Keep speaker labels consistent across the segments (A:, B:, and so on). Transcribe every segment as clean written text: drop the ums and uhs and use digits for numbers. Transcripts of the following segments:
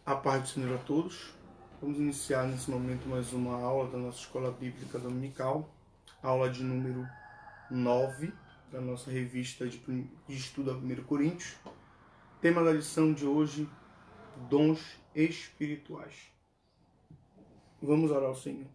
A: A paz do Senhor a todos. Vamos iniciar nesse momento mais uma aula da nossa Escola Bíblica Dominical, aula de número 9 da nossa revista de estudo a 1 Coríntios. Tema da lição de hoje, dons espirituais. Vamos orar ao Senhor.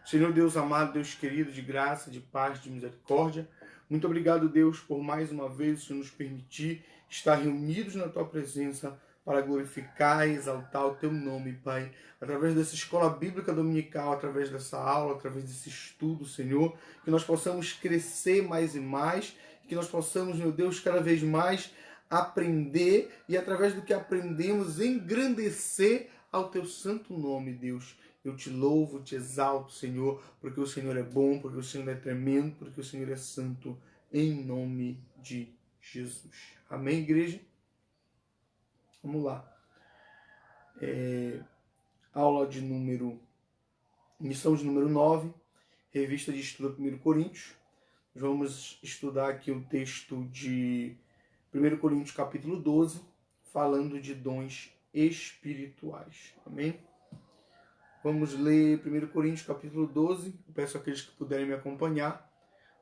A: Senhor Deus amado, Deus querido, de graça, de paz, de misericórdia, muito obrigado, Deus, por mais uma vez o Senhor nos permitir estar reunidos na Tua presença para glorificar e exaltar o Teu nome, Pai, através dessa escola bíblica dominical, através dessa aula, através desse estudo, Senhor, que nós possamos crescer mais e mais, que nós possamos, meu Deus, cada vez mais aprender e, através do que aprendemos, engrandecer ao Teu santo nome, Deus. Eu te louvo, te exalto, Senhor, porque o Senhor é bom, porque o Senhor é tremendo, porque o Senhor é santo, em nome de Jesus. Amém, igreja? Vamos lá. Lição de número 9, revista de estudo 1 Coríntios. Vamos estudar aqui o texto de 1 Coríntios capítulo 12, falando de dons espirituais. Amém? Vamos ler 1 Coríntios capítulo 12. Eu peço àqueles que puderem me acompanhar,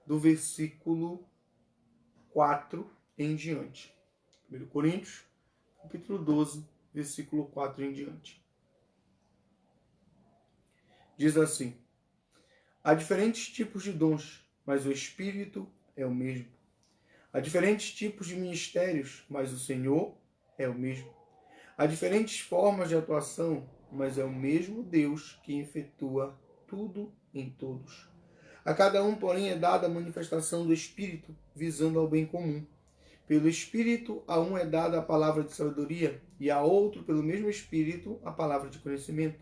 A: do versículo 4 em diante. 1 Coríntios capítulo 12, versículo 4 em diante. Diz assim: há diferentes tipos de dons, mas o Espírito é o mesmo. Há diferentes tipos de ministérios, mas o Senhor é o mesmo. Há diferentes formas de atuação, mas é o mesmo Deus que efetua tudo em todos. A cada um, porém, é dada a manifestação do Espírito, visando ao bem comum. Pelo Espírito, a um é dada a palavra de sabedoria, e a outro, pelo mesmo Espírito, a palavra de conhecimento.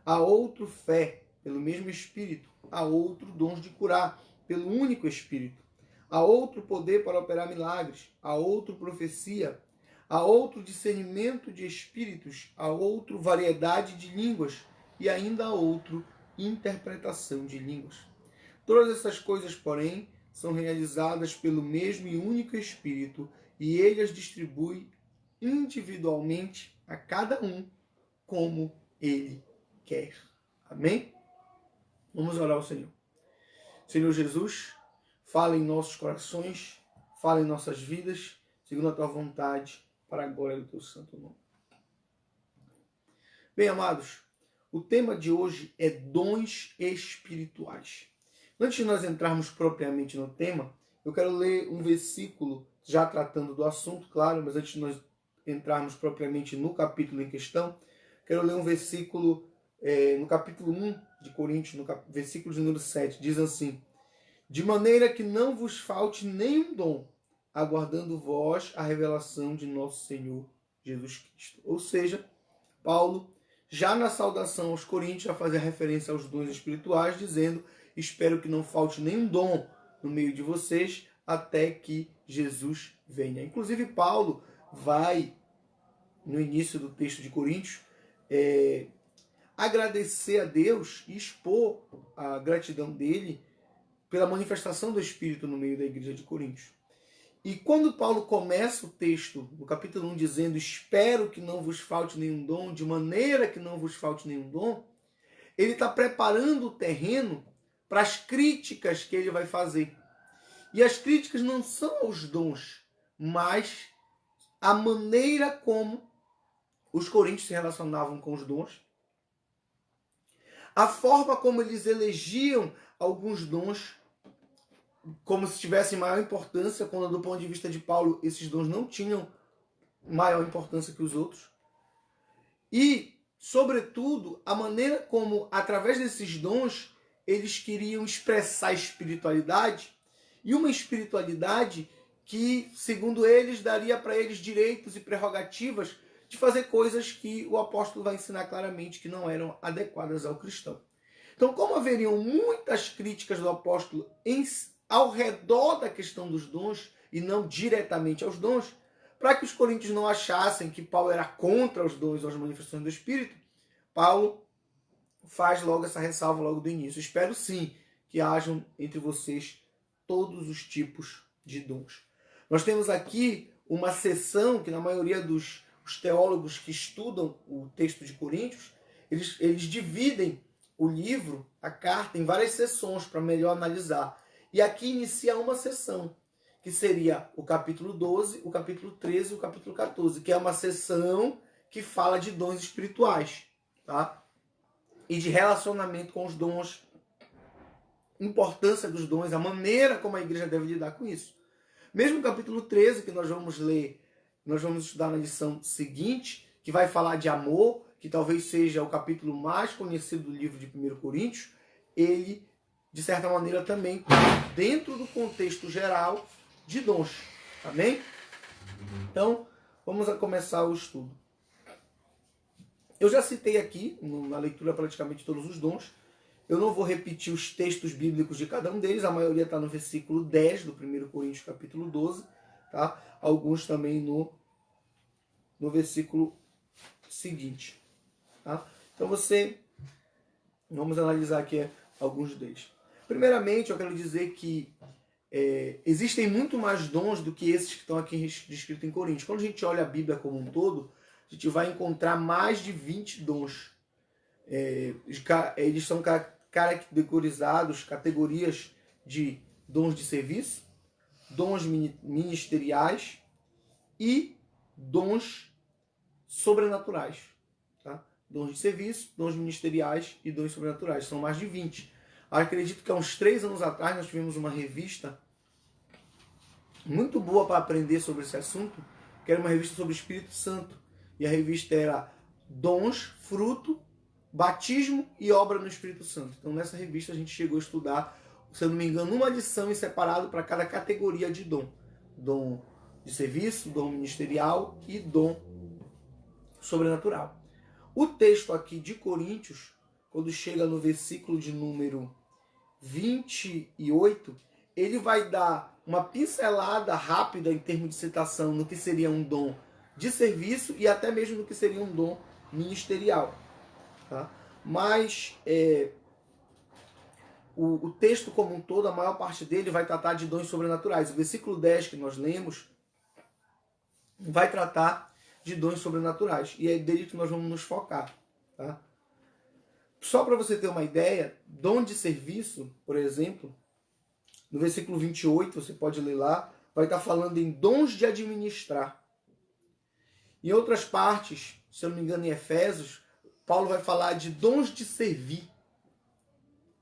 A: A outro, fé, pelo mesmo Espírito. A outro, dons de curar, pelo único Espírito. A outro, poder para operar milagres. A outro, profecia. A outro, discernimento de espíritos. A outro, variedade de línguas. E ainda a outro, interpretação de línguas. Todas essas coisas, porém, são realizadas pelo mesmo e único Espírito, e ele as distribui individualmente a cada um como ele quer. Amém? Vamos orar ao Senhor. Senhor Jesus, fala em nossos corações, fala em nossas vidas, segundo a tua vontade, para a glória do teu santo nome. Bem, amados, o tema de hoje é dons espirituais. Antes de nós entrarmos propriamente no tema, eu quero ler um versículo, já tratando do assunto, claro, mas antes de nós entrarmos propriamente no capítulo em questão, quero ler um versículo no capítulo 1 de Coríntios, no versículo de número 7, diz assim: de maneira que não vos falte nenhum dom, aguardando vós a revelação de nosso Senhor Jesus Cristo. Ou seja, Paulo, já na saudação aos Coríntios, já fazia referência aos dons espirituais, dizendo: espero que não falte nenhum dom no meio de vocês até que Jesus venha. Inclusive, Paulo vai, no início do texto de Coríntios, agradecer a Deus e expor a gratidão dele pela manifestação do Espírito no meio da igreja de Coríntios. E quando Paulo começa o texto, no capítulo 1, dizendo: espero que não vos falte nenhum dom, de maneira que não vos falte nenhum dom, ele está preparando o terreno para as críticas que ele vai fazer. E as críticas não são aos dons, mas a maneira como os coríntios se relacionavam com os dons, a forma como eles elegiam alguns dons como se tivessem maior importância, quando do ponto de vista de Paulo esses dons não tinham maior importância que os outros. E, sobretudo, a maneira como, através desses dons, eles queriam expressar a espiritualidade, e uma espiritualidade que, segundo eles, daria para eles direitos e prerrogativas de fazer coisas que o apóstolo vai ensinar claramente que não eram adequadas ao cristão. Então, como haveriam muitas críticas do apóstolo ao redor da questão dos dons, e não diretamente aos dons, para que os coríntios não achassem que Paulo era contra os dons ou as manifestações do Espírito, Paulo faz logo essa ressalva logo do início: espero sim que hajam entre vocês todos os tipos de dons. Nós temos aqui uma seção que na maioria dos os teólogos que estudam o texto de Coríntios, eles dividem o livro, a carta, em várias seções para melhor analisar. E aqui inicia uma seção, que seria o capítulo 12, o capítulo 13 e o capítulo 14, que é uma seção que fala de dons espirituais, tá? E de relacionamento com os dons, importância dos dons, a maneira como a igreja deve lidar com isso. Mesmo o capítulo 13, que nós vamos ler, nós vamos estudar na lição seguinte, que vai falar de amor, que talvez seja o capítulo mais conhecido do livro de 1 Coríntios, ele, de certa maneira, também está dentro do contexto geral de dons. Amém? Então, vamos a começar o estudo. Eu já citei aqui, na leitura, praticamente todos os dons. Eu não vou repetir os textos bíblicos de cada um deles, a maioria está no versículo 10 do 1 Coríntios, capítulo 12, tá? Alguns também no versículo seguinte. Tá? Então vamos analisar aqui alguns deles. Primeiramente, eu quero dizer que existem muito mais dons do que esses que estão aqui descritos em Coríntios. Quando a gente olha a Bíblia como um todo, a gente vai encontrar mais de 20 dons. Eles são categorizados, categorias de dons de serviço, dons ministeriais e dons sobrenaturais. Tá? Dons de serviço, dons ministeriais e dons sobrenaturais. São mais de 20. Acredito que há uns 3 anos atrás nós tivemos uma revista muito boa para aprender sobre esse assunto, que era uma revista sobre o Espírito Santo. E a revista era Dons, Fruto, Batismo e Obra no Espírito Santo. Então nessa revista a gente chegou a estudar, se eu não me engano, uma lição em separado para cada categoria de dom. Dom de serviço, dom ministerial e dom sobrenatural. O texto aqui de Coríntios, quando chega no versículo de número 28, ele vai dar uma pincelada rápida em termos de citação no que seria um dom de serviço e até mesmo no que seria um dom ministerial. Tá? Mas o texto como um todo, a maior parte dele vai tratar de dons sobrenaturais. O versículo 10 que nós lemos vai tratar de dons sobrenaturais. E é dele que nós vamos nos focar. Tá? Só para você ter uma ideia, dom de serviço, por exemplo, no versículo 28, você pode ler lá, vai estar falando em dons de administrar. Em outras partes, se eu não me engano em Efésios, Paulo vai falar de dons de servir,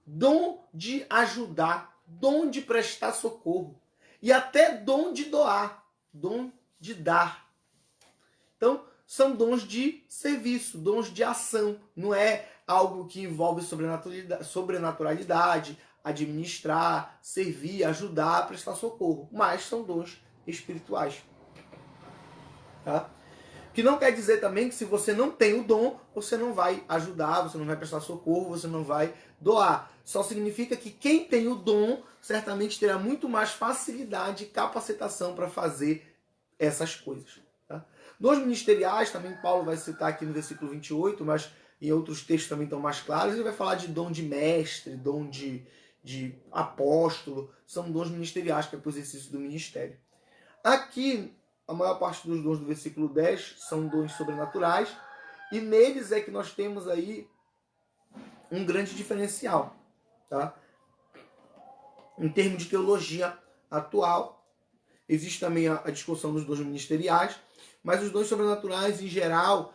A: dom de ajudar, dom de prestar socorro e até dom de doar, dom de dar. Então, são dons de serviço, dons de ação. Não é algo que envolve sobrenaturalidade, administrar, servir, ajudar, prestar socorro. Mas são dons espirituais. Tá? Que não quer dizer também que se você não tem o dom, você não vai ajudar, você não vai prestar socorro, você não vai doar. Só significa que quem tem o dom certamente terá muito mais facilidade e capacitação para fazer essas coisas. Tá? Dons ministeriais, também Paulo vai citar aqui no versículo 28, mas em outros textos também estão mais claros, ele vai falar de dom de mestre, dom de apóstolo, são dons ministeriais, que é para o exercício do ministério. Aqui, a maior parte dos dons do versículo 10 são dons sobrenaturais, e neles é que nós temos aí um grande diferencial. Tá? Em termos de teologia atual, existe também a discussão dos dons ministeriais, mas os dons sobrenaturais, em geral,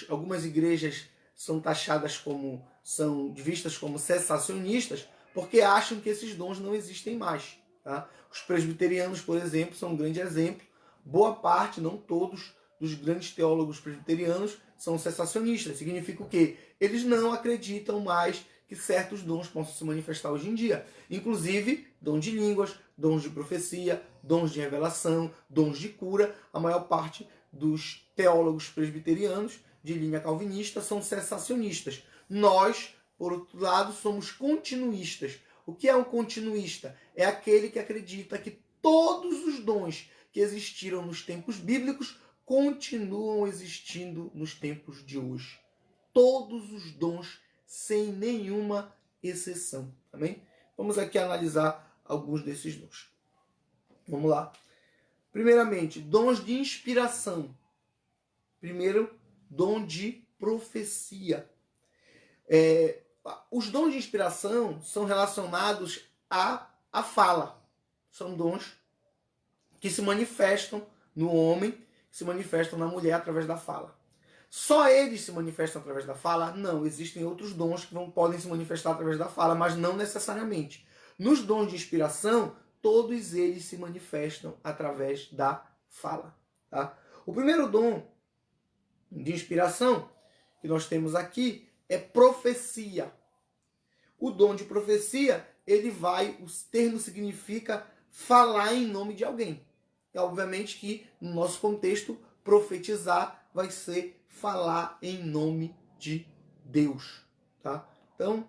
A: algumas igrejas são taxadas como, são vistas como cessacionistas, porque acham que esses dons não existem mais. Tá? Os presbiterianos, por exemplo, são um grande exemplo. Boa parte, não todos, dos grandes teólogos presbiterianos são cessacionistas. Significa o quê? Eles não acreditam mais que certos dons possam se manifestar hoje em dia. Inclusive, dons de línguas, dons de profecia, dons de revelação, dons de cura. A maior parte dos teólogos presbiterianos de linha calvinista são cessacionistas. Nós, por outro lado, somos continuistas. O que é um continuista? É aquele que acredita que todos os dons que existiram nos tempos bíblicos continuam existindo nos tempos de hoje. Todos os dons, sem nenhuma exceção. Amém? Vamos aqui analisar alguns desses dons. Vamos lá. Primeiramente, dons de inspiração. Primeiro, dom de profecia. Os dons de inspiração são relacionados à fala. São dons que se manifestam no homem, que se manifestam na mulher através da fala. Só eles se manifestam através da fala? Não, existem outros dons que podem se manifestar através da fala, mas não necessariamente. Nos dons de inspiração, todos eles se manifestam através da fala. Tá? O primeiro dom de inspiração que nós temos aqui é profecia. O dom de profecia, o termo significa falar em nome de alguém. É obviamente que, no nosso contexto, profetizar vai ser falar em nome de Deus. Tá? Então,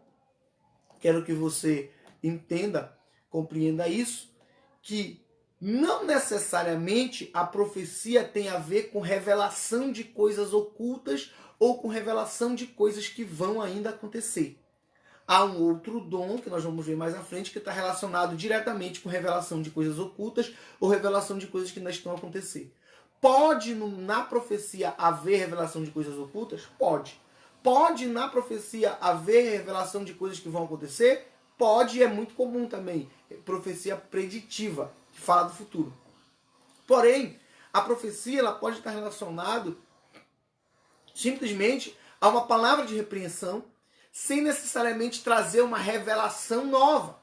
A: quero que você entenda, compreenda isso, que não necessariamente a profecia tem a ver com revelação de coisas ocultas ou com revelação de coisas que vão ainda acontecer. Há um outro dom, que nós vamos ver mais à frente, que está relacionado diretamente com revelação de coisas ocultas ou revelação de coisas que ainda estão a acontecer. Pode na profecia haver revelação de coisas ocultas? Pode. Pode na profecia haver revelação de coisas que vão acontecer? Pode, e é muito comum também. Profecia preditiva, que fala do futuro. Porém, a profecia ela pode estar relacionada simplesmente a uma palavra de repreensão, sem necessariamente trazer uma revelação nova.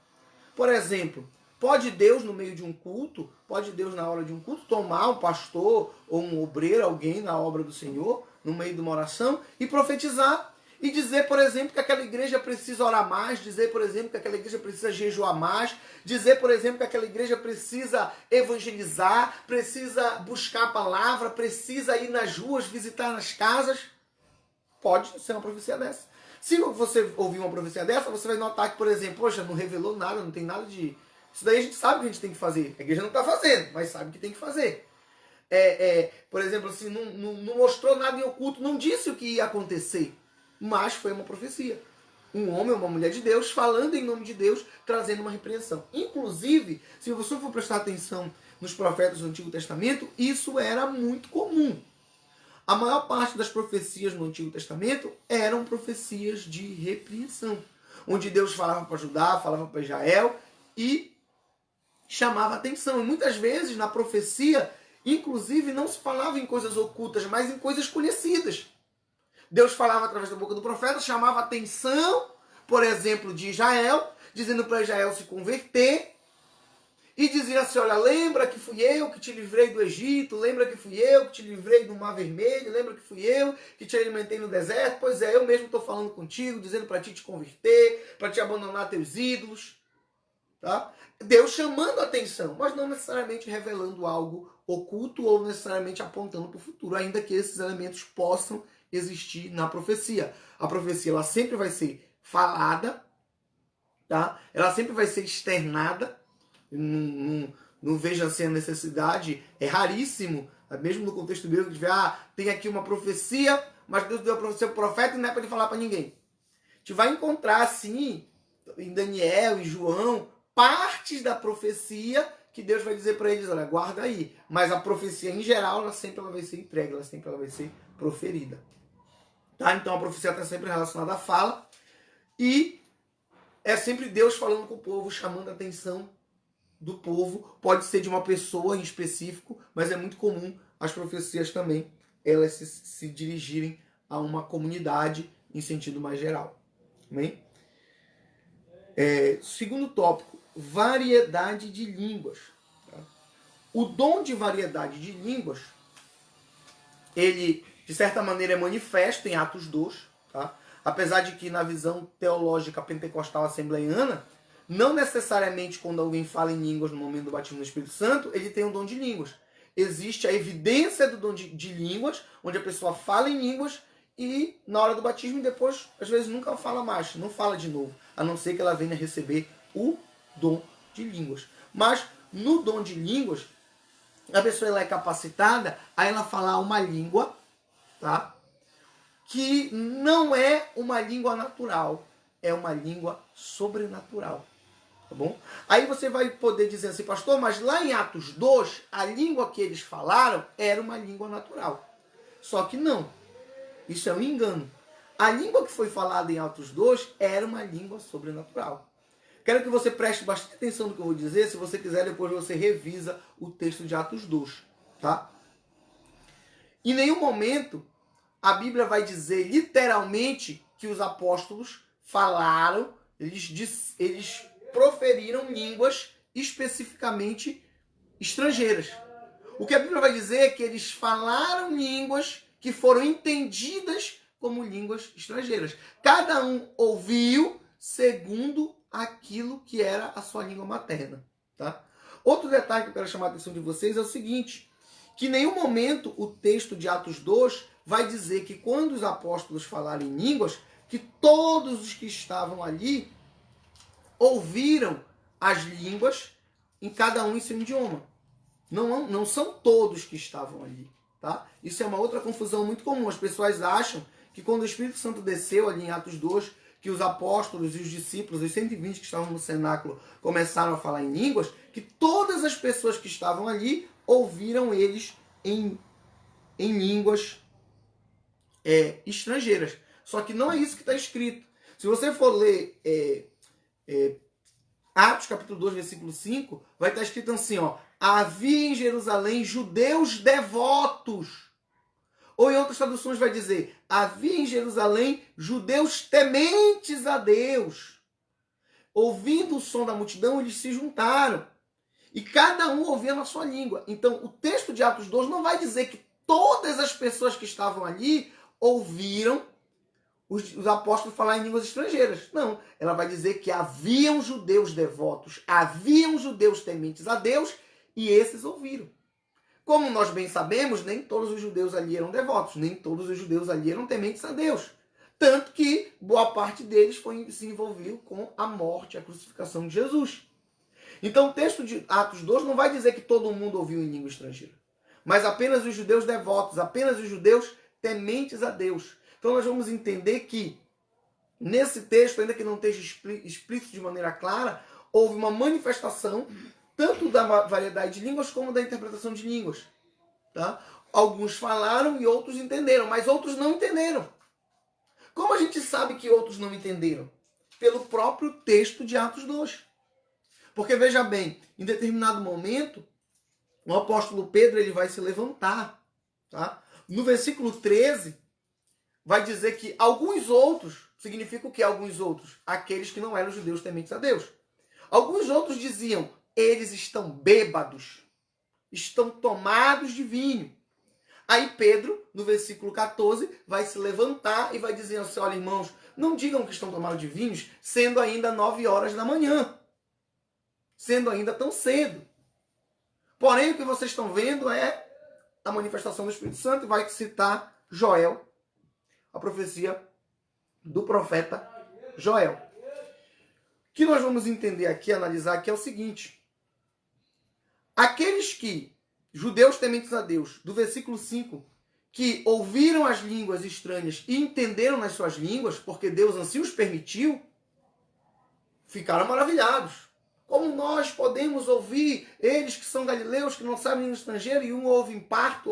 A: Por exemplo, pode Deus, no meio de um culto, pode Deus, na hora de um culto, tomar um pastor ou um obreiro, alguém na obra do Senhor, no meio de uma oração, e profetizar, e dizer, por exemplo, que aquela igreja precisa orar mais, dizer, por exemplo, que aquela igreja precisa jejuar mais, dizer, por exemplo, que aquela igreja precisa evangelizar, precisa buscar a palavra, precisa ir nas ruas, visitar nas casas. Pode ser uma profecia dessa. Se você ouvir uma profecia dessa, você vai notar que, por exemplo, poxa, não revelou nada, não tem nada de... Isso daí a gente sabe o que a gente tem que fazer. A igreja não está fazendo, mas sabe o que tem que fazer. Por exemplo, assim, não mostrou nada em oculto, não disse o que ia acontecer, mas foi uma profecia. Um homem ou uma mulher de Deus falando em nome de Deus, trazendo uma repreensão. Inclusive, se você for prestar atenção nos profetas do Antigo Testamento, isso era muito comum. A maior parte das profecias no Antigo Testamento eram profecias de repreensão, onde Deus falava para Judá, falava para Israel e chamava atenção. E muitas vezes na profecia, inclusive, não se falava em coisas ocultas, mas em coisas conhecidas. Deus falava através da boca do profeta, chamava atenção, por exemplo, de Israel, dizendo para Israel se converter, e dizia assim, olha, lembra que fui eu que te livrei do Egito, lembra que fui eu que te livrei do Mar Vermelho, lembra que fui eu que te alimentei no deserto? Pois é, eu mesmo estou falando contigo, dizendo para ti te converter, para te abandonar teus ídolos. Tá? Deus chamando a atenção, mas não necessariamente revelando algo oculto ou necessariamente apontando para o futuro, ainda que esses elementos possam existir na profecia. A profecia ela sempre vai ser falada, tá? Ela sempre vai ser externada. Não vejo assim a necessidade, é raríssimo, mesmo no contexto bíblico, de ver, tem aqui uma profecia, mas Deus deu a profecia para o profeta e não é para ele falar para ninguém. A gente vai encontrar, sim, em Daniel e João, partes da profecia que Deus vai dizer para eles, olha, guarda aí. Mas a profecia, em geral, ela sempre vai ser entregue, ela sempre vai ser proferida. Tá? Então a profecia está sempre relacionada à fala e é sempre Deus falando com o povo, chamando a atenção do povo. Pode ser de uma pessoa em específico, mas é muito comum as profecias também elas se dirigirem a uma comunidade em sentido mais geral. Amém? Segundo tópico, variedade de línguas. Tá? O dom de variedade de línguas, ele, de certa maneira, é manifesto em Atos 2, tá? Apesar de que na visão teológica pentecostal assembleiana, não necessariamente quando alguém fala em línguas no momento do batismo no Espírito Santo, ele tem um dom de línguas. Existe a evidência do dom de línguas, onde a pessoa fala em línguas e na hora do batismo depois, às vezes, nunca fala mais, não fala de novo, a não ser que ela venha receber o dom de línguas. Mas no dom de línguas, a pessoa ela é capacitada a ela falar uma língua, tá? Que não é uma língua natural, é uma língua sobrenatural. Tá bom? Aí você vai poder dizer assim, pastor, mas lá em Atos 2, a língua que eles falaram era uma língua natural. Só que não. Isso é um engano. A língua que foi falada em Atos 2 era uma língua sobrenatural. Quero que você preste bastante atenção no que eu vou dizer. Se você quiser, depois você revisa o texto de Atos 2. Tá? Em nenhum momento a Bíblia vai dizer literalmente que os apóstolos falaram, eles proferiram línguas especificamente estrangeiras. O que a Bíblia vai dizer é que eles falaram línguas que foram entendidas como línguas estrangeiras. Cada um ouviu segundo aquilo que era a sua língua materna. Tá? Outro detalhe que eu quero chamar a atenção de vocês é o seguinte, que em nenhum momento o texto de Atos 2 vai dizer que quando os apóstolos falaram em línguas, que todos os que estavam ali ouviram as línguas, em cada um em seu idioma. Não são todos que estavam ali. Tá? Isso é uma outra confusão muito comum. As pessoas acham que quando o Espírito Santo desceu ali em Atos 2, que os apóstolos e os discípulos, os 120 que estavam no cenáculo, começaram a falar em línguas, que todas as pessoas que estavam ali ouviram eles em línguas estrangeiras. Só que não é isso que está escrito. Se você for ler Atos capítulo 2, versículo 5, vai estar escrito assim, ó, havia em Jerusalém judeus devotos. Ou em outras traduções vai dizer, havia em Jerusalém judeus tementes a Deus. Ouvindo o som da multidão, eles se juntaram. E cada um ouvia na sua língua. Então, o texto de Atos 2 não vai dizer que todas as pessoas que estavam ali ouviram os apóstolos falar em línguas estrangeiras. Não. Ela vai dizer que haviam judeus devotos, haviam judeus tementes a Deus, e esses ouviram. Como nós bem sabemos, nem todos os judeus ali eram devotos, nem todos os judeus ali eram tementes a Deus. Tanto que boa parte deles se envolveu com a morte, a crucificação de Jesus. Então o texto de Atos 2 não vai dizer que todo mundo ouviu em língua estrangeira, mas apenas os judeus devotos, apenas os judeus tementes a Deus. Então nós vamos entender que nesse texto, ainda que não esteja explícito de maneira clara, houve uma manifestação tanto da variedade de línguas como da interpretação de línguas. Tá? Alguns falaram e outros entenderam, mas outros não entenderam. Como a gente sabe que outros não entenderam? Pelo próprio texto de Atos 2. Porque veja bem, em determinado momento, o apóstolo Pedro ele vai se levantar. Tá? No versículo 13, vai dizer que alguns outros, significa o que alguns outros? Aqueles que não eram judeus tementes a Deus. Alguns outros diziam, eles estão bêbados, estão tomados de vinho. Aí Pedro, no versículo 14, vai se levantar e vai dizer assim, olha irmãos, não digam que estão tomados de vinhos, sendo ainda 9 horas da manhã. Sendo ainda tão cedo. Porém, o que vocês estão vendo é a manifestação do Espírito Santo, e vai citar Joel, a profecia do profeta Joel. O que nós vamos entender aqui, analisar aqui é o seguinte. Aqueles que, judeus tementes a Deus, do versículo 5, que ouviram as línguas estranhas e entenderam nas suas línguas, porque Deus assim os permitiu, ficaram maravilhados. Como nós podemos ouvir eles que são galileus, que não sabem língua estrangeira, e um ouve em parto,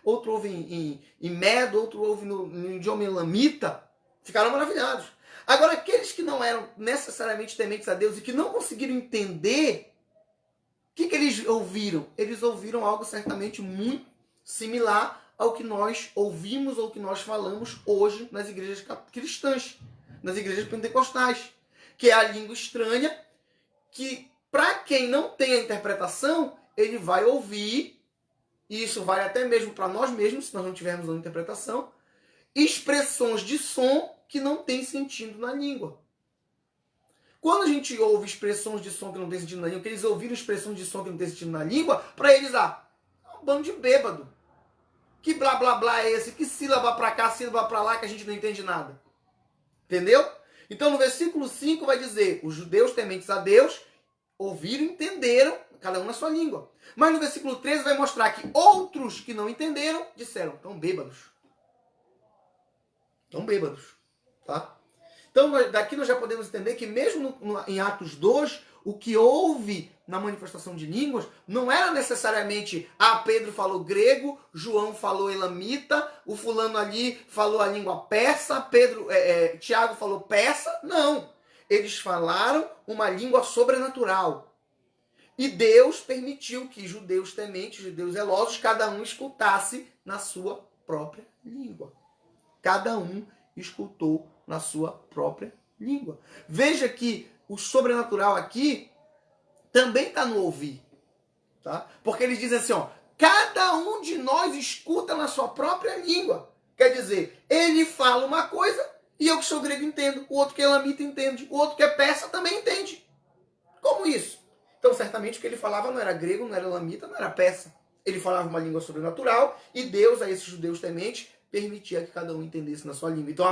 A: outro ouve em medo, outro ouve no idioma elamita, ficaram maravilhados. Agora, aqueles que não eram necessariamente tementes a Deus e que não conseguiram entender, o que eles ouviram? Eles ouviram algo certamente muito similar ao que nós ouvimos ou que nós falamos hoje nas igrejas cristãs, nas igrejas pentecostais, que é a língua estranha, que para quem não tem a interpretação, ele vai ouvir, e isso vale até mesmo para nós mesmos, se nós não tivermos a interpretação, expressões de som que não tem sentido na língua. Quando a gente ouve expressões de som que não tem sentido na língua, que eles ouviram expressões de som que não tem sentido na língua, para eles, é um bando de bêbado. Que blá blá blá é esse? Que sílaba para cá, sílaba para lá, que a gente não entende nada. Entendeu? Então no versículo 5 vai dizer, os judeus tementes a Deus ouviram e entenderam, cada um na sua língua. Mas no versículo 13 vai mostrar que outros que não entenderam, disseram, estão bêbados. Estão bêbados. Tá? Então daqui nós já podemos entender que mesmo em Atos 2, o que houve na manifestação de línguas não era necessariamente, Pedro falou grego, João falou elamita, o fulano ali falou a língua persa, Tiago falou persa. Não. Eles falaram uma língua sobrenatural. E Deus permitiu que judeus tementes, judeus zelosos, cada um escutasse na sua própria língua. Cada um escutou na sua própria língua. Veja que o sobrenatural aqui também está no ouvir. Tá? Porque eles dizem assim, ó, cada um de nós escuta na sua própria língua. Quer dizer, ele fala uma coisa e eu que sou grego entendo, o outro que é elamita entende, o outro que é persa também entende. Como isso? Então, certamente, o que ele falava não era grego, não era elamita, não era persa. Ele falava uma língua sobrenatural e Deus, a esses judeus tementes, permitia que cada um entendesse na sua língua. Então,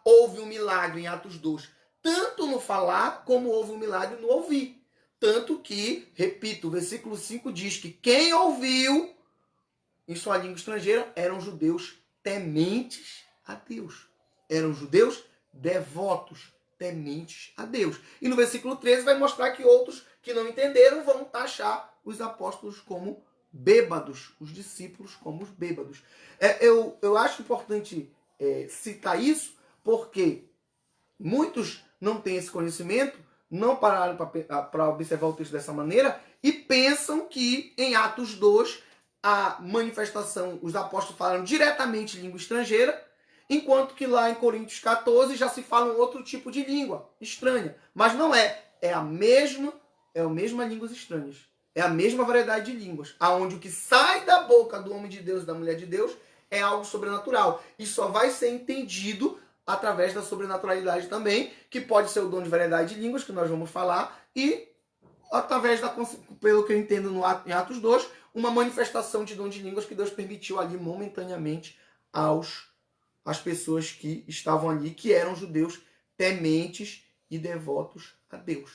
A: houve um milagre em Atos 2, tanto no falar como houve um milagre no ouvir. Tanto que, repito, o versículo 5 diz que quem ouviu em sua língua estrangeira eram judeus tementes a Deus. Eram judeus devotos, tementes a Deus. E no versículo 13 vai mostrar que outros que não entenderam vão taxar os apóstolos como bêbados, os discípulos como os bêbados. Eu acho importante citar isso, porque muitos não têm esse conhecimento, não pararam para observar o texto dessa maneira e pensam que em Atos 2 a manifestação, os apóstolos falaram diretamente língua estrangeira, enquanto que lá em Coríntios 14 já se fala um outro tipo de língua estranha. Mas não é. É a mesma línguas estranhas. É a mesma variedade de línguas. Aonde o que sai da boca do homem de Deus e da mulher de Deus é algo sobrenatural. E só vai ser entendido através da sobrenaturalidade também, que pode ser o dom de variedade de línguas, que nós vamos falar, e através pelo que eu entendo em Atos 2, uma manifestação de dom de línguas que Deus permitiu ali momentaneamente às pessoas que estavam ali, que eram judeus tementes e devotos a Deus.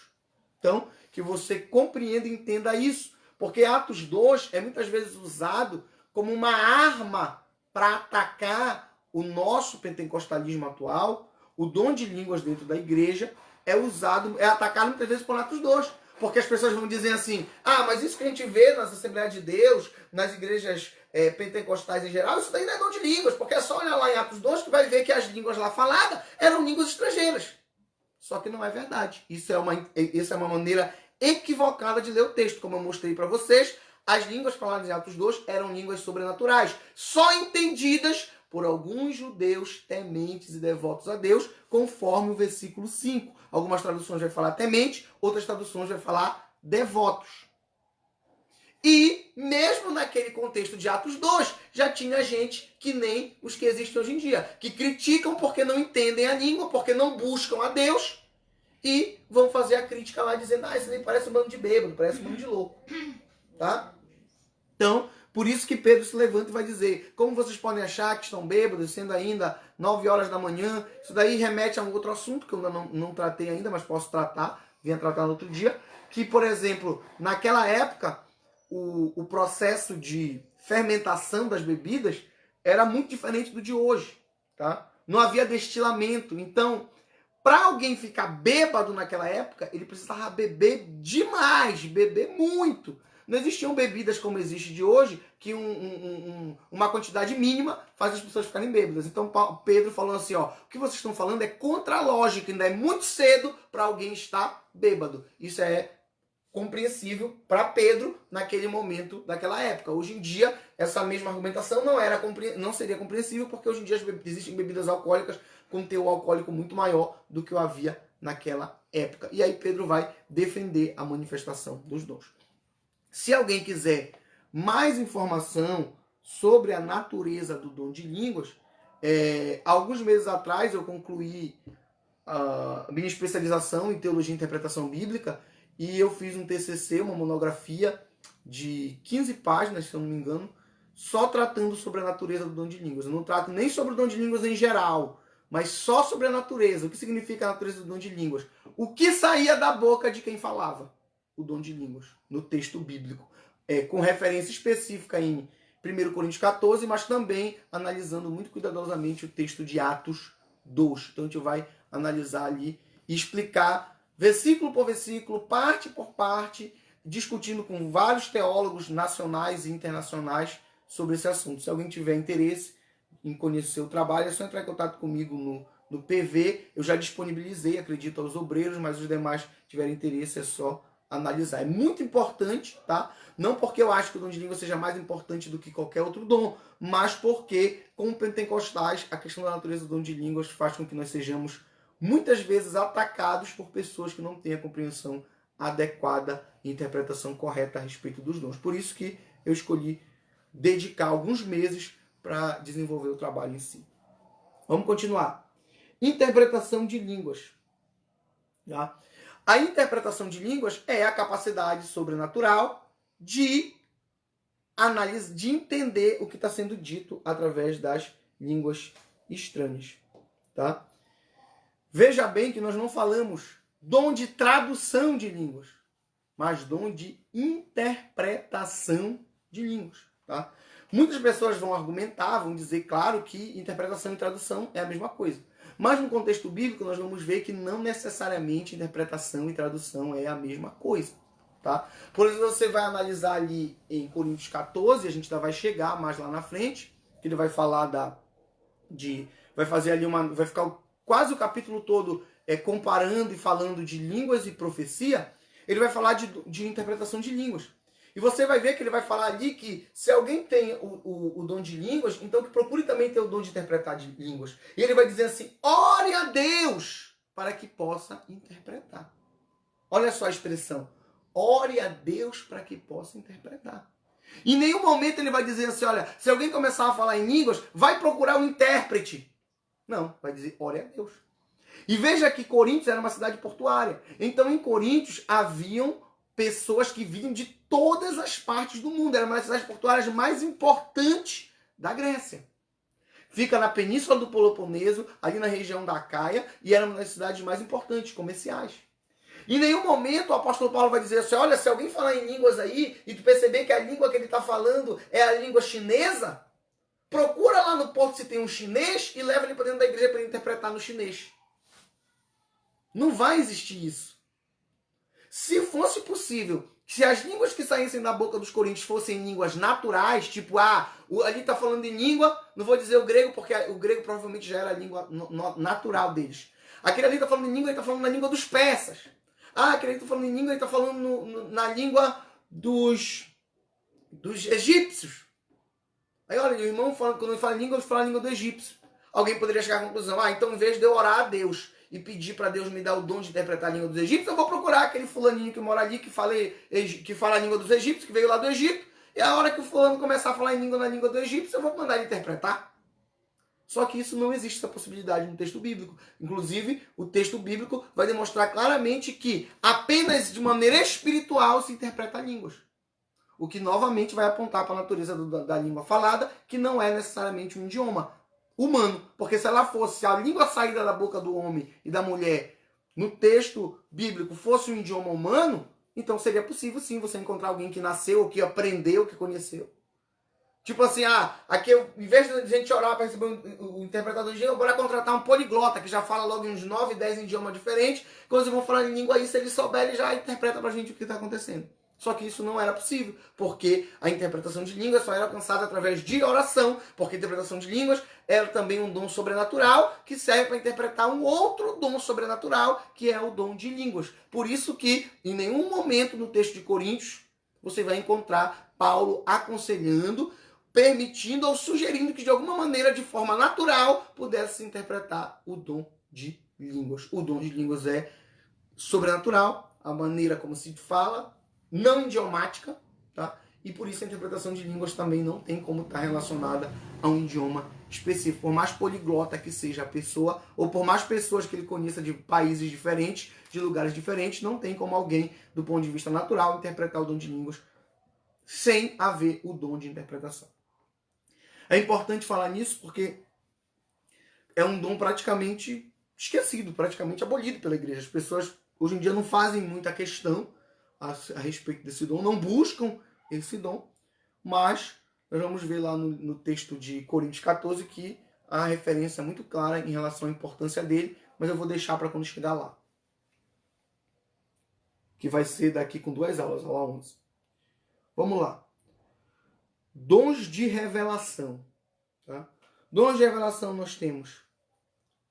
A: Então, que você compreenda e entenda isso, porque Atos 2 é muitas vezes usado como uma arma para atacar o nosso pentecostalismo atual. O dom de línguas dentro da igreja é atacado muitas vezes por Atos 2. Porque as pessoas vão dizer assim, mas isso que a gente vê nas Assembleias de Deus, nas igrejas pentecostais em geral, isso daí não é dom de línguas, porque é só olhar lá em Atos 2 que vai ver que as línguas lá faladas eram línguas estrangeiras. Só que não é verdade. Isso é uma maneira equivocada de ler o texto. Como eu mostrei para vocês, as línguas faladas em Atos 2 eram línguas sobrenaturais, só entendidas por alguns judeus tementes e devotos a Deus, conforme o versículo 5. Algumas traduções vai falar temente, outras traduções vai falar devotos. E mesmo naquele contexto de Atos 2, já tinha gente que nem os que existem hoje em dia, que criticam porque não entendem a língua, porque não buscam a Deus, e vão fazer a crítica lá dizendo, isso nem parece um bando de bêbado, parece um bando de louco. Tá? Então, por isso que Pedro se levanta e vai dizer, como vocês podem achar que estão bêbados, sendo ainda 9 horas da manhã, isso daí remete a um outro assunto que eu ainda não tratei ainda, mas posso tratar, venha tratar no outro dia, que, por exemplo, naquela época, o processo de fermentação das bebidas era muito diferente do de hoje, tá? Não havia destilamento, então, para alguém ficar bêbado naquela época, ele precisava beber demais, beber muito. Não existiam bebidas como existe de hoje, que uma quantidade mínima faz as pessoas ficarem bêbadas. Então Pedro falou assim, o que vocês estão falando é contra a lógica, ainda é muito cedo para alguém estar bêbado. Isso é compreensível para Pedro naquele momento, naquela época. Hoje em dia, essa mesma argumentação não seria compreensível, porque hoje em dia existem bebidas alcoólicas com teor alcoólico muito maior do que o havia naquela época. E aí Pedro vai defender a manifestação dos dons. Se alguém quiser mais informação sobre a natureza do dom de línguas, alguns meses atrás eu concluí a minha especialização em Teologia e Interpretação Bíblica e eu fiz um TCC, uma monografia de 15 páginas, se eu não me engano, só tratando sobre a natureza do dom de línguas. Eu não trato nem sobre o dom de línguas em geral, mas só sobre a natureza. O que significa a natureza do dom de línguas? O que saía da boca de quem falava o dom de línguas no texto bíblico, com referência específica em 1 Coríntios 14, mas também analisando muito cuidadosamente o texto de Atos 2. Então a gente vai analisar ali e explicar versículo por versículo, parte por parte, discutindo com vários teólogos nacionais e internacionais sobre esse assunto. Se alguém tiver interesse, em conhecer o trabalho, é só entrar em contato comigo no PV. Eu já disponibilizei, acredito, aos obreiros, mas os demais tiverem interesse é só analisar. É muito importante, tá? Não porque eu acho que o dom de língua seja mais importante do que qualquer outro dom, mas porque, como pentecostais, a questão da natureza do dom de línguas faz com que nós sejamos muitas vezes atacados por pessoas que não têm a compreensão adequada e interpretação correta a respeito dos dons. Por isso que eu escolhi dedicar alguns meses para desenvolver o trabalho em si. Vamos continuar. Interpretação de línguas. Tá? A interpretação de línguas é a capacidade sobrenatural de análise, de entender o que está sendo dito através das línguas estranhas. Tá? Veja bem que nós não falamos dom de tradução de línguas, mas dom de interpretação de línguas. Tá? Muitas pessoas vão argumentar, vão dizer, claro, que interpretação e tradução é a mesma coisa. Mas no contexto bíblico nós vamos ver que não necessariamente interpretação e tradução é a mesma coisa. Tá? Por exemplo, você vai analisar ali em Coríntios 14, a gente ainda vai chegar mais lá na frente, que ele vai falar vai fazer ali vai ficar quase o capítulo todo comparando e falando de línguas e profecia. Ele vai falar de interpretação de línguas. E você vai ver que ele vai falar ali que se alguém tem o dom de línguas, então que procure também ter o dom de interpretar de línguas. E ele vai dizer assim, ore a Deus para que possa interpretar. Olha só a expressão, ore a Deus para que possa interpretar. Em nenhum momento ele vai dizer assim, olha, se alguém começar a falar em línguas, vai procurar um intérprete. Não, vai dizer, ore a Deus. E veja que Coríntios era uma cidade portuária. Então em Coríntios haviam pessoas que vinham de todas as partes do mundo. Era uma das cidades portuárias mais importantes da Grécia. Fica na península do Peloponeso, ali na região da Acaia, e era uma das cidades mais importantes, comerciais. Em nenhum momento o apóstolo Paulo vai dizer assim, olha, se alguém falar em línguas aí, e tu perceber que a língua que ele está falando é a língua chinesa, procura lá no porto se tem um chinês e leva ele para dentro da igreja para ele interpretar no chinês. Não vai existir isso. Se fosse possível, se as línguas que saíssem da boca dos coríntios fossem línguas naturais, tipo, ali está falando em língua, não vou dizer o grego, porque o grego provavelmente já era a língua natural deles. Aquele ali está falando em língua, ele está falando na língua dos persas. Aquele ali está falando em língua, ele está falando na língua dos egípcios. Aí olha, o irmão, quando ele fala em língua, ele fala a língua do egípcio. Alguém poderia chegar à conclusão, então em vez de eu orar a Deus e pedir para Deus me dar o dom de interpretar a língua dos egípcios, eu vou procurar aquele fulaninho que mora ali, que fala a língua dos egípcios, que veio lá do Egito, e a hora que o fulano começar a falar na língua do egípcio, eu vou mandar ele interpretar. Só que isso não existe, essa possibilidade no texto bíblico. Inclusive, o texto bíblico vai demonstrar claramente que apenas de maneira espiritual se interpreta línguas. O que novamente vai apontar para a natureza da língua falada, que não é necessariamente um idioma humano. Porque se ela fosse, se a língua saída da boca do homem e da mulher no texto bíblico fosse um idioma humano, então seria possível sim você encontrar alguém que nasceu, ou que aprendeu, que conheceu. Tipo assim, aqui em vez de a gente orar para receber o interpretador de língua, bora contratar um poliglota que já fala logo em uns 9, 10 idiomas diferentes. Quando eles vão falar em língua aí, se ele souber, ele já interpreta pra gente o que está acontecendo. Só que isso não era possível, porque a interpretação de línguas só era alcançada através de oração, porque a interpretação de línguas era também um dom sobrenatural que serve para interpretar um outro dom sobrenatural, que é o dom de línguas. Por isso que, em nenhum momento no texto de Coríntios, você vai encontrar Paulo aconselhando, permitindo ou sugerindo que de alguma maneira, de forma natural, pudesse interpretar o dom de línguas. O dom de línguas é sobrenatural, a maneira como se fala, não idiomática, tá? E por isso a interpretação de línguas também não tem como estar relacionada a um idioma específico. Por mais poliglota que seja a pessoa, ou por mais pessoas que ele conheça de países diferentes, de lugares diferentes, não tem como alguém, do ponto de vista natural, interpretar o dom de línguas sem haver o dom de interpretação. É importante falar nisso porque é um dom praticamente esquecido, praticamente abolido pela igreja. As pessoas hoje em dia não fazem muita questão a respeito desse dom, não buscam esse dom, mas nós vamos ver lá no texto de Coríntios 14 que a referência é muito clara em relação à importância dele, mas eu vou deixar para quando chegar lá. Que vai ser daqui com 2 aulas, aula 11. Vamos lá. Dons de revelação. Tá? Dons de revelação nós temos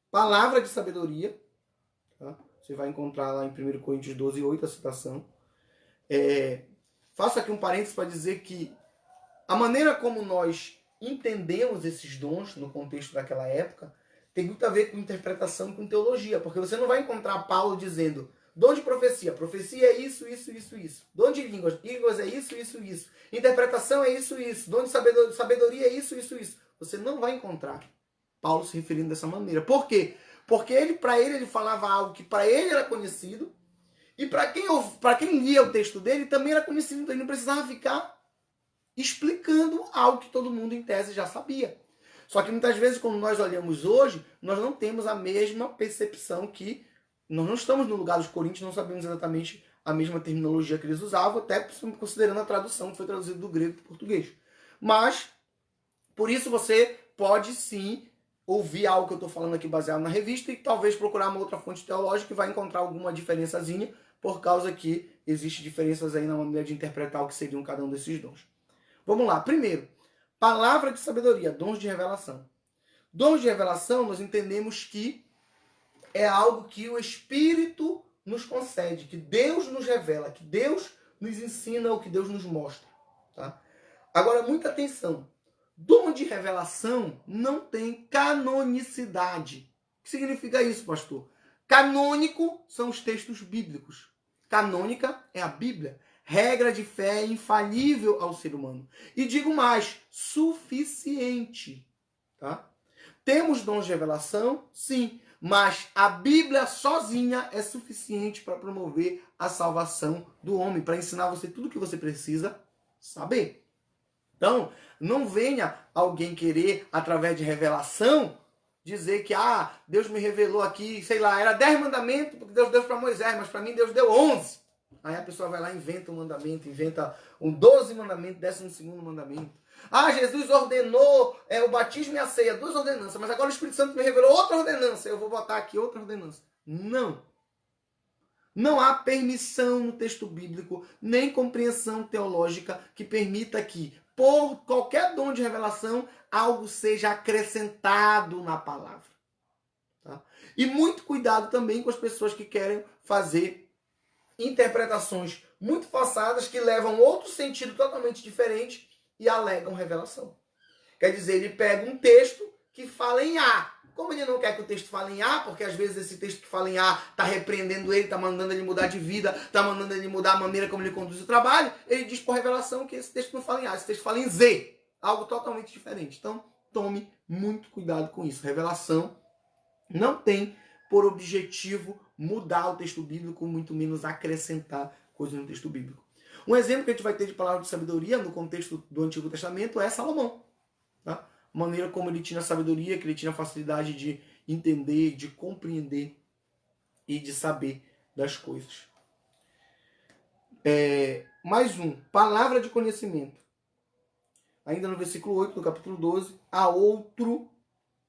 A: palavra de sabedoria. Tá? Você vai encontrar lá em 1 Coríntios 12, 8 a citação. Faço aqui um parênteses para dizer que a maneira como nós entendemos esses dons no contexto daquela época tem muito a ver com interpretação e com teologia, porque você não vai encontrar Paulo dizendo dom de profecia, profecia é isso, isso, isso, isso. Dom de línguas, línguas é isso, isso, isso. Interpretação é isso, isso. Dom de sabedoria é isso, isso, isso. Você não vai encontrar Paulo se referindo dessa maneira. Por quê? Porque ele falava algo que para ele era conhecido, e para quem lia o texto dele também era conhecido, então ele não precisava ficar explicando algo que todo mundo em tese já sabia. Só que muitas vezes, quando nós olhamos hoje, nós não temos a mesma percepção que nós não estamos no lugar dos coríntios, não sabemos exatamente a mesma terminologia que eles usavam, até considerando a tradução que foi traduzida do grego para o português. Mas, por isso você pode sim ouvir algo que eu estou falando aqui baseado na revista e talvez procurar uma outra fonte teológica e vai encontrar alguma diferençazinha, por causa que existe diferenças aí na maneira de interpretar o que seriam cada um desses dons. Vamos lá. Primeiro, palavra de sabedoria, dons de revelação. Dons de revelação, nós entendemos que é algo que o Espírito nos concede, que Deus nos revela, que Deus nos ensina, o que Deus nos mostra. Tá? Agora, muita atenção. Dom de revelação não tem canonicidade. O que significa isso, pastor? Canônico são os textos bíblicos. Canônica é a Bíblia. Regra de fé infalível ao ser humano. E digo mais, suficiente. Tá? Temos dons de revelação? Sim. Mas a Bíblia sozinha é suficiente para promover a salvação do homem, para ensinar você tudo o que você precisa saber. Então, não venha alguém querer, através de revelação, dizer que Deus me revelou aqui, sei lá, era 10 mandamentos, porque Deus deu para Moisés, mas para mim Deus deu 11. Aí a pessoa vai lá e inventa um mandamento, inventa um 12 mandamento, 12º mandamento. Jesus ordenou o batismo e a ceia, 2 ordenanças, mas agora o Espírito Santo me revelou outra ordenança, eu vou botar aqui outra ordenança. Não. Não há permissão no texto bíblico, nem compreensão teológica que permita que, por qualquer dom de revelação, algo seja acrescentado na palavra. Tá? E muito cuidado também com as pessoas que querem fazer interpretações muito forçadas que levam outro sentido totalmente diferente e alegam revelação. Quer dizer, ele pega um texto que fala em A. Como ele não quer que o texto fale em A, porque às vezes esse texto que fala em A está repreendendo ele, está mandando ele mudar de vida, está mandando ele mudar a maneira como ele conduz o trabalho, ele diz por revelação que esse texto não fala em A, esse texto fala em Z. Algo totalmente diferente. Então, tome muito cuidado com isso. Revelação não tem por objetivo mudar o texto bíblico, muito menos acrescentar coisas no texto bíblico. Um exemplo que a gente vai ter de palavra de sabedoria no contexto do Antigo Testamento é Salomão. Tá? A maneira como ele tinha sabedoria, que ele tinha facilidade de entender, de compreender e de saber das coisas. Mais um, palavra de conhecimento. Ainda no versículo 8 do capítulo 12, a outro,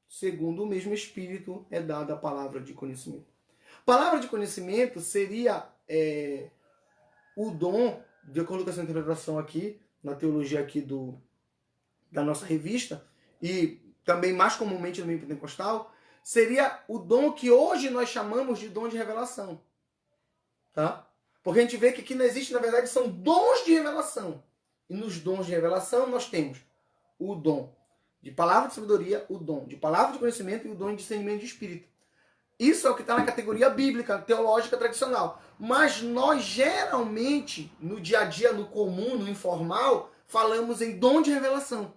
A: segundo o mesmo Espírito, é dada a palavra de conhecimento. Palavra de conhecimento seria o dom, de acordo com essa interpretação aqui, na teologia aqui da nossa revista, e também mais comumente no meio pentecostal, seria o dom que hoje nós chamamos de dom de revelação. Tá? Porque a gente vê que aqui não existe, na verdade, são dons de revelação. E nos dons de revelação nós temos o dom de palavra de sabedoria, o dom de palavra de conhecimento e o dom de discernimento de espírito. Isso é o que está na categoria bíblica, teológica, tradicional. Mas nós, geralmente, no dia a dia, no comum, no informal, falamos em dom de revelação.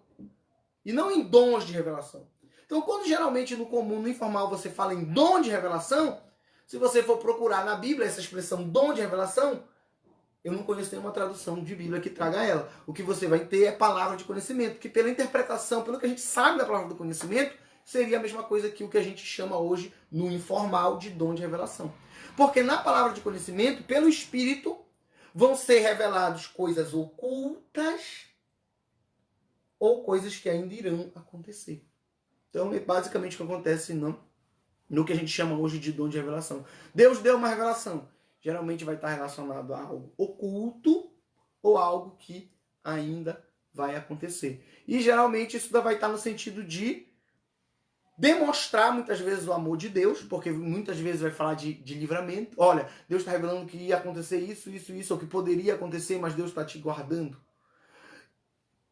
A: E não em dons de revelação. Então, quando geralmente no comum, no informal, você fala em dom de revelação, se você for procurar na Bíblia essa expressão dom de revelação, eu não conheço nenhuma tradução de Bíblia que traga ela. O que você vai ter é palavra de conhecimento, que pela interpretação, pelo que a gente sabe da palavra do conhecimento, seria a mesma coisa que o que a gente chama hoje no informal de dom de revelação. Porque na palavra de conhecimento, pelo Espírito, vão ser reveladas coisas ocultas ou coisas que ainda irão acontecer. Então é basicamente o que acontece no que a gente chama hoje de dom de revelação. Deus deu uma revelação. Geralmente vai estar relacionado a algo oculto ou algo que ainda vai acontecer. E geralmente isso vai estar no sentido de demonstrar muitas vezes o amor de Deus, porque muitas vezes vai falar de livramento. Olha, Deus está revelando que ia acontecer isso, ou que poderia acontecer, mas Deus está te guardando.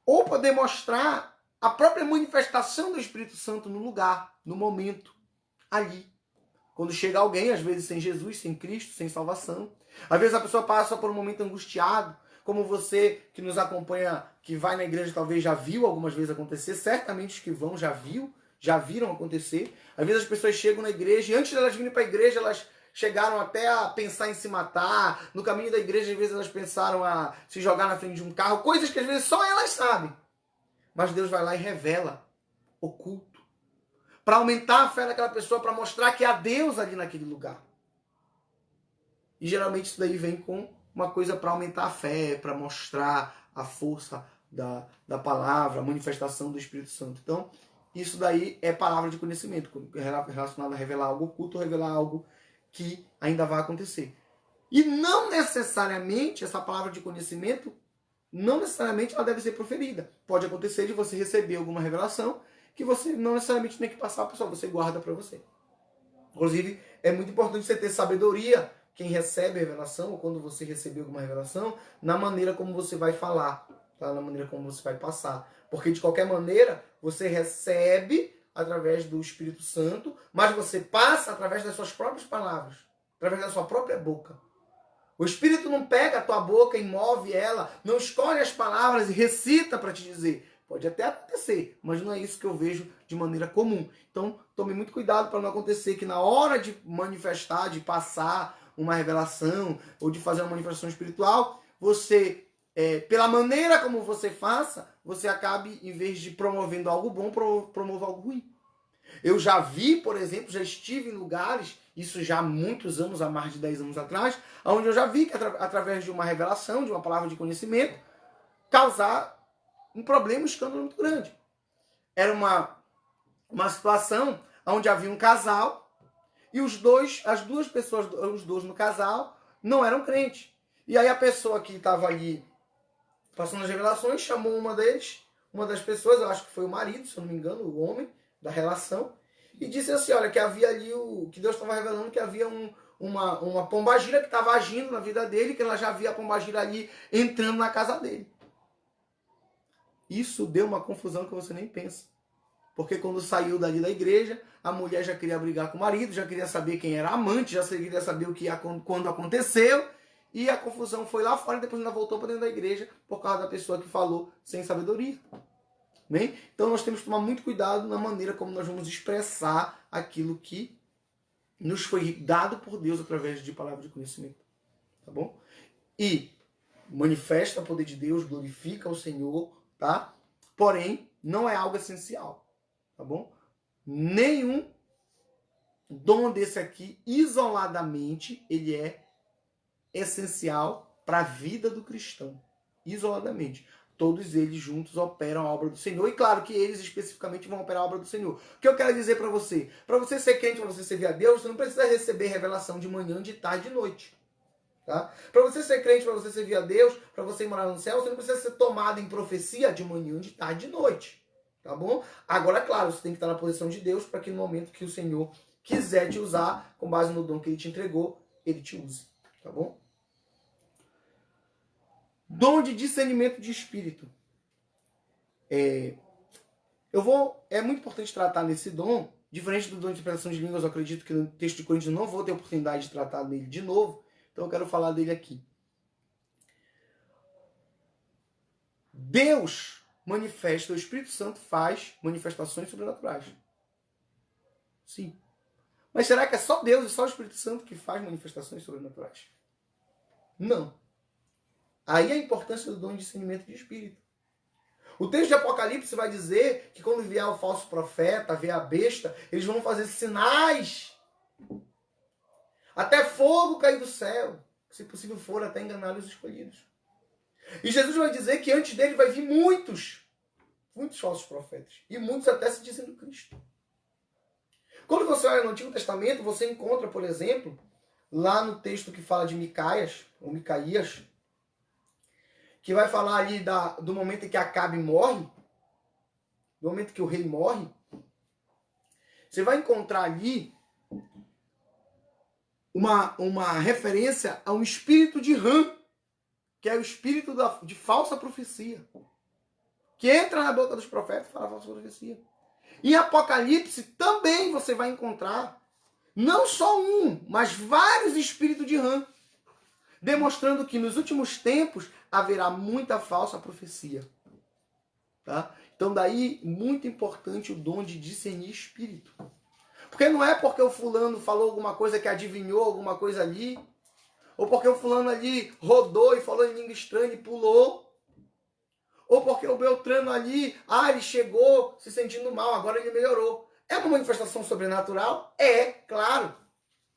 A: Ou para demonstrar a própria manifestação do Espírito Santo no lugar, no momento, ali. Quando chega alguém, às vezes sem Jesus, sem Cristo, sem salvação. Às vezes a pessoa passa por um momento angustiado, como você que nos acompanha, que vai na igreja, talvez já viu algumas vezes acontecer, certamente os que vão já viram acontecer. Às vezes as pessoas chegam na igreja e antes de elas virem para a igreja, elas chegaram até a pensar em se matar. No caminho da igreja, às vezes elas pensaram a se jogar na frente de um carro, coisas que às vezes só elas sabem. Mas Deus vai lá e revela, oculto, para aumentar a fé daquela pessoa, para mostrar que há Deus ali naquele lugar. E geralmente isso daí vem com uma coisa para aumentar a fé, para mostrar a força da palavra, a manifestação do Espírito Santo. Então, isso daí é palavra de conhecimento, relacionado a revelar algo oculto, revelar algo que ainda vai acontecer. E não necessariamente essa palavra de conhecimento, não necessariamente ela deve ser proferida. Pode acontecer de você receber alguma revelação que você não necessariamente tem que passar, pessoal, você guarda para você. Inclusive, é muito importante você ter sabedoria, quem recebe a revelação, ou quando você receber alguma revelação, na maneira como você vai falar, tá? Na maneira como você vai passar. Porque, de qualquer maneira, você recebe através do Espírito Santo, mas você passa através das suas próprias palavras, através da sua própria boca. O Espírito não pega a tua boca e move ela, não escolhe as palavras e recita para te dizer. Pode até acontecer, mas não é isso que eu vejo de maneira comum. Então, tome muito cuidado para não acontecer que na hora de manifestar, de passar uma revelação ou de fazer uma manifestação espiritual, você, pela maneira como você faça, você acabe, em vez de promovendo algo bom, promova algo ruim. Eu já vi, por exemplo, já estive em lugares, isso já há muitos anos, há mais de 10 anos atrás, onde eu já vi que através de uma revelação, de uma palavra de conhecimento, causar um problema, um escândalo muito grande. Era uma situação onde havia um casal e as duas pessoas, os dois no casal, não eram crentes. E aí a pessoa que estava ali passando as revelações chamou uma das pessoas, eu acho que foi o marido, se eu não me engano, o homem da relação, e disse assim, olha, que havia ali que Deus estava revelando que havia uma pombagira que estava agindo na vida dele, que ela já via a pombagira ali entrando na casa dele. Isso deu uma confusão que você nem pensa. Porque quando saiu dali da igreja, a mulher já queria brigar com o marido, já queria saber quem era amante, já queria saber o que quando aconteceu, e a confusão foi lá fora e depois ainda voltou para dentro da igreja por causa da pessoa que falou sem sabedoria. Bem? Então nós temos que tomar muito cuidado na maneira como nós vamos expressar aquilo que nos foi dado por Deus através de palavra de conhecimento. Tá bom? E manifesta o poder de Deus, glorifica o Senhor, tá? Porém, não é algo essencial, tá bom? Nenhum dom desse aqui, isoladamente, ele é essencial para a vida do cristão. Isoladamente. Todos eles juntos operam a obra do Senhor. E claro que eles especificamente vão operar a obra do Senhor. O que eu quero dizer para você? Para você ser crente, para você servir a Deus, você não precisa receber revelação de manhã, de tarde e de noite. Tá? Para você ser crente, para você servir a Deus, para você morar no céu, você não precisa ser tomado em profecia de manhã, de tarde e de noite. Tá bom? Agora, claro, você tem que estar na posição de Deus para que no momento que o Senhor quiser te usar, com base no dom que Ele te entregou, Ele te use. Tá bom? Dom de discernimento de espírito. É muito importante tratar nesse dom, diferente do dom de interpretação de línguas, eu acredito que no texto de Coríntios eu não vou ter oportunidade de tratar dele de novo, então eu quero falar dele aqui. Deus manifesta, o Espírito Santo faz manifestações sobrenaturais. Sim. Mas será que é só Deus e só o Espírito Santo que faz manifestações sobrenaturais? Não. Aí a importância do dom de discernimento de espírito. O texto de Apocalipse vai dizer que quando vier o falso profeta, vier a besta, eles vão fazer sinais. Até fogo cair do céu. Se possível for, até enganar os escolhidos. E Jesus vai dizer que antes dele vai vir muitos falsos profetas. E muitos até se dizendo Cristo. Quando você olha no Antigo Testamento, você encontra, por exemplo, lá no texto que fala de Micaías, que vai falar ali do momento em que Acabe morre, do momento que o rei morre, você vai encontrar ali uma referência a um espírito de Ram, que é o espírito de falsa profecia, que entra na boca dos profetas e fala falsa profecia. Em Apocalipse também você vai encontrar não só um, mas vários espíritos de Ram, demonstrando que nos últimos tempos haverá muita falsa profecia. Tá? Então daí, muito importante o dom de discernir espírito. Porque não é porque o fulano falou alguma coisa que adivinhou alguma coisa ali, ou porque o fulano ali rodou e falou em língua estranha e pulou, ou porque o Beltrano ali, ele chegou se sentindo mal, agora ele melhorou. É uma manifestação sobrenatural? É, claro.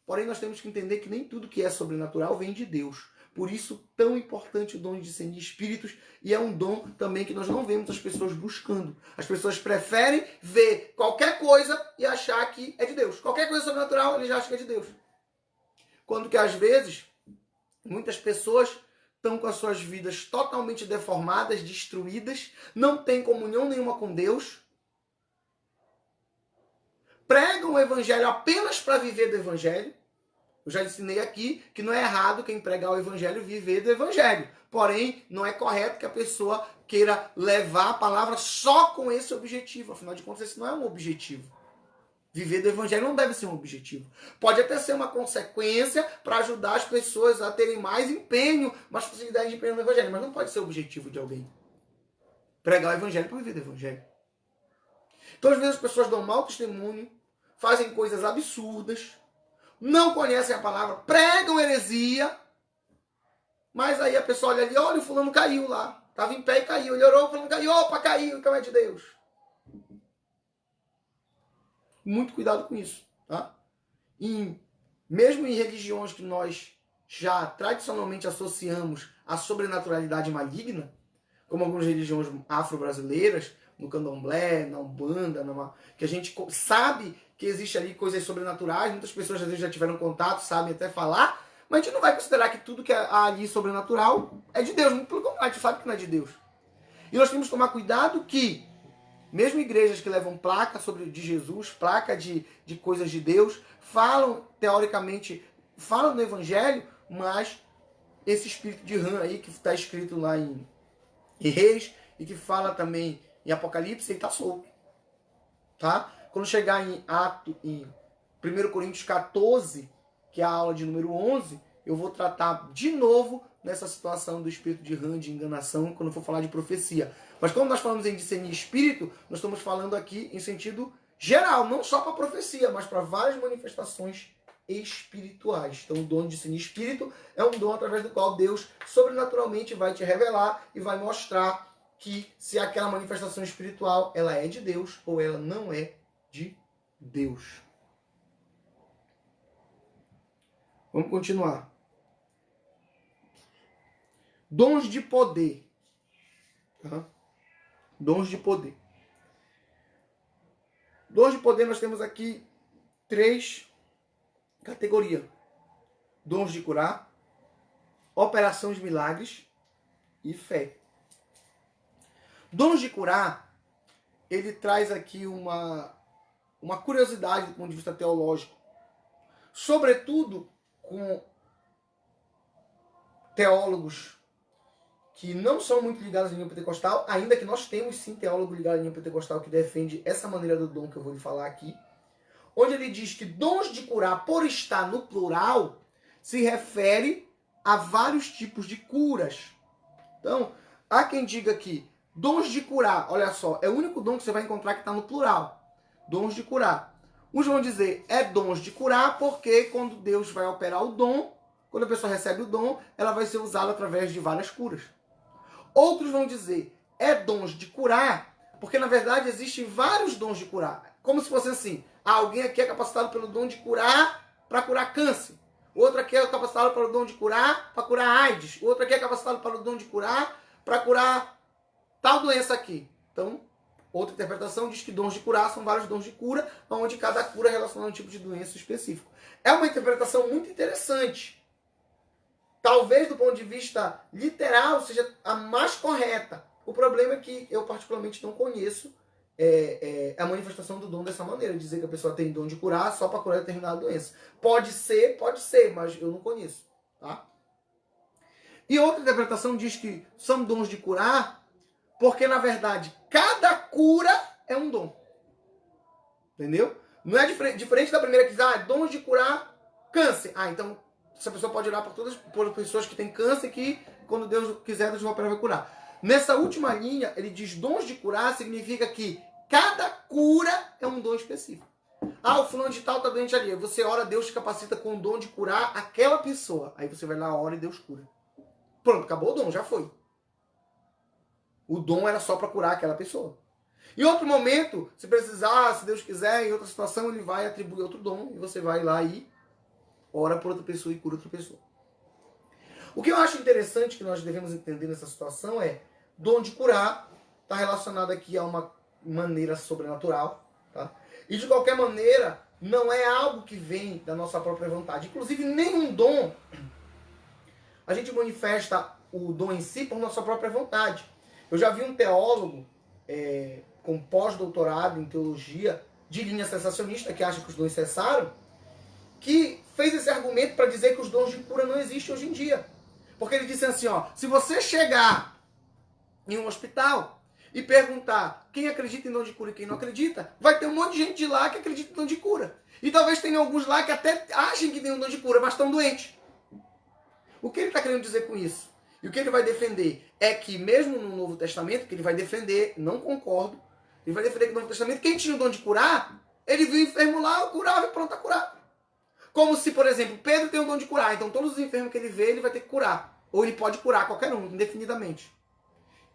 A: Porém, nós temos que entender que nem tudo que é sobrenatural vem de Deus. Por isso, tão importante o dom de discernir espíritos, e é um dom também que nós não vemos as pessoas buscando. As pessoas preferem ver qualquer coisa e achar que é de Deus. Qualquer coisa sobrenatural, eles já acham que é de Deus. Quando que, às vezes, muitas pessoas estão com as suas vidas totalmente deformadas, destruídas, não têm comunhão nenhuma com Deus, pregam o evangelho apenas para viver do evangelho. Eu já ensinei aqui que não é errado quem pregar o evangelho viver do evangelho. Porém, não é correto que a pessoa queira levar a palavra só com esse objetivo. Afinal de contas, esse não é um objetivo. Viver do evangelho não deve ser um objetivo. Pode até ser uma consequência para ajudar as pessoas a terem mais empenho, mais facilidade de empenho no evangelho. Mas não pode ser o objetivo de alguém. Pregar o evangelho para viver do evangelho. Então, às vezes, as pessoas dão mau testemunho, fazem coisas absurdas, não conhecem a palavra, pregam heresia, mas aí a pessoa olha ali, olha, o fulano caiu lá. Estava em pé e caiu. Ele orou, o fulano caiu, opa, caiu, então é de Deus. Muito cuidado com isso. Tá? Mesmo em religiões que nós já tradicionalmente associamos à sobrenaturalidade maligna, como algumas religiões afro-brasileiras, no candomblé, na umbanda, que a gente sabe que existe ali coisas sobrenaturais, muitas pessoas às vezes já tiveram contato, sabem até falar, mas a gente não vai considerar que tudo que há ali sobrenatural é de Deus, muito pelo contrário, a gente sabe que não é de Deus. E nós temos que tomar cuidado que, mesmo igrejas que levam placa de Jesus, placa de coisas de Deus, falam, teoricamente, falam no Evangelho, mas esse espírito de Ram aí, que está escrito lá em Reis, e que fala também em Apocalipse, ele está solto. Tá? Quando chegar em 1 Coríntios 14, que é a aula de número 11, eu vou tratar de novo nessa situação do espírito de Ram, de enganação, quando eu for falar de profecia. Mas quando nós falamos em discernir espírito, nós estamos falando aqui em sentido geral, não só para profecia, mas para várias manifestações espirituais. Então, o dom de discernir espírito é um dom através do qual Deus sobrenaturalmente vai te revelar e vai mostrar que se aquela manifestação espiritual ela é de Deus ou ela não é de Deus. Vamos continuar. Dons de poder. Tá? Dons de poder. Dons de poder nós temos aqui 3 categorias. Dons de curar, operação de milagres e fé. Dons de curar, ele traz aqui uma curiosidade do ponto de vista teológico. Sobretudo com teólogos que não são muito ligados à linha pentecostal, ainda que nós temos sim teólogo ligado à linha pentecostal que defende essa maneira do dom que eu vou lhe falar aqui, onde ele diz que dons de curar, por estar no plural, se refere a vários tipos de curas. Então, há quem diga que dons de curar, olha só, é o único dom que você vai encontrar que está no plural. Dons de curar. Uns vão dizer, é dons de curar, porque quando Deus vai operar o dom, quando a pessoa recebe o dom, ela vai ser usada através de várias curas. Outros vão dizer, é dons de curar, porque na verdade existem vários dons de curar. Como se fosse assim, alguém aqui é capacitado pelo dom de curar para curar câncer. Outro aqui é capacitado pelo dom de curar para curar AIDS. Outro aqui é capacitado pelo dom de curar para curar tal doença aqui. Então, outra interpretação diz que dons de curar são vários dons de cura, onde cada cura é relacionada a um tipo de doença específico. É uma interpretação muito interessante. Talvez, do ponto de vista literal, seja a mais correta. O problema é que eu particularmente não conheço a manifestação do dom dessa maneira, dizer que a pessoa tem dom de curar só para curar determinada doença. Pode ser, mas eu não conheço, tá? E outra interpretação diz que são dons de curar, porque na verdade cada cura é um dom. Entendeu? Não é diferente da primeira que diz, dons de curar câncer. Então essa pessoa pode orar por pessoas que têm câncer que quando Deus quiser, Deus vai curar. Nessa última linha, ele diz dons de curar significa que cada cura é um dom específico. O fulano de tal está doente ali. Você ora, Deus te capacita com o dom de curar aquela pessoa. Aí você vai lá, ora e Deus cura. Pronto, acabou o dom, já foi. O dom era só para curar aquela pessoa. Em outro momento, se precisar, se Deus quiser, em outra situação, ele vai atribuir outro dom e você vai lá e ora por outra pessoa e cura outra pessoa. O que eu acho interessante que nós devemos entender nessa situação é dom de curar está relacionado aqui a uma maneira sobrenatural, tá? E de qualquer maneira, não é algo que vem da nossa própria vontade. Inclusive, nenhum dom a gente manifesta o dom em si por nossa própria vontade. Eu já vi um teólogo com pós-doutorado em teologia de linha sensacionista, que acha que os dons cessaram, que fez esse argumento para dizer que os dons de cura não existem hoje em dia. Porque ele disse assim, se você chegar em um hospital e perguntar quem acredita em dom de cura e quem não acredita, vai ter um monte de gente de lá que acredita em dom de cura. E talvez tenha alguns lá que até achem que tem um dom de cura, mas estão doentes. O que ele está querendo dizer com isso? E o que ele vai defender é que mesmo no Novo Testamento, que ele vai defender, não concordo, ele vai defender que no Novo Testamento, quem tinha o dom de curar, ele viu o enfermo lá, curava e pronto, a curar. Como se, por exemplo, Pedro tem o dom de curar, então todos os enfermos que ele vê, ele vai ter que curar. Ou ele pode curar qualquer um, indefinidamente.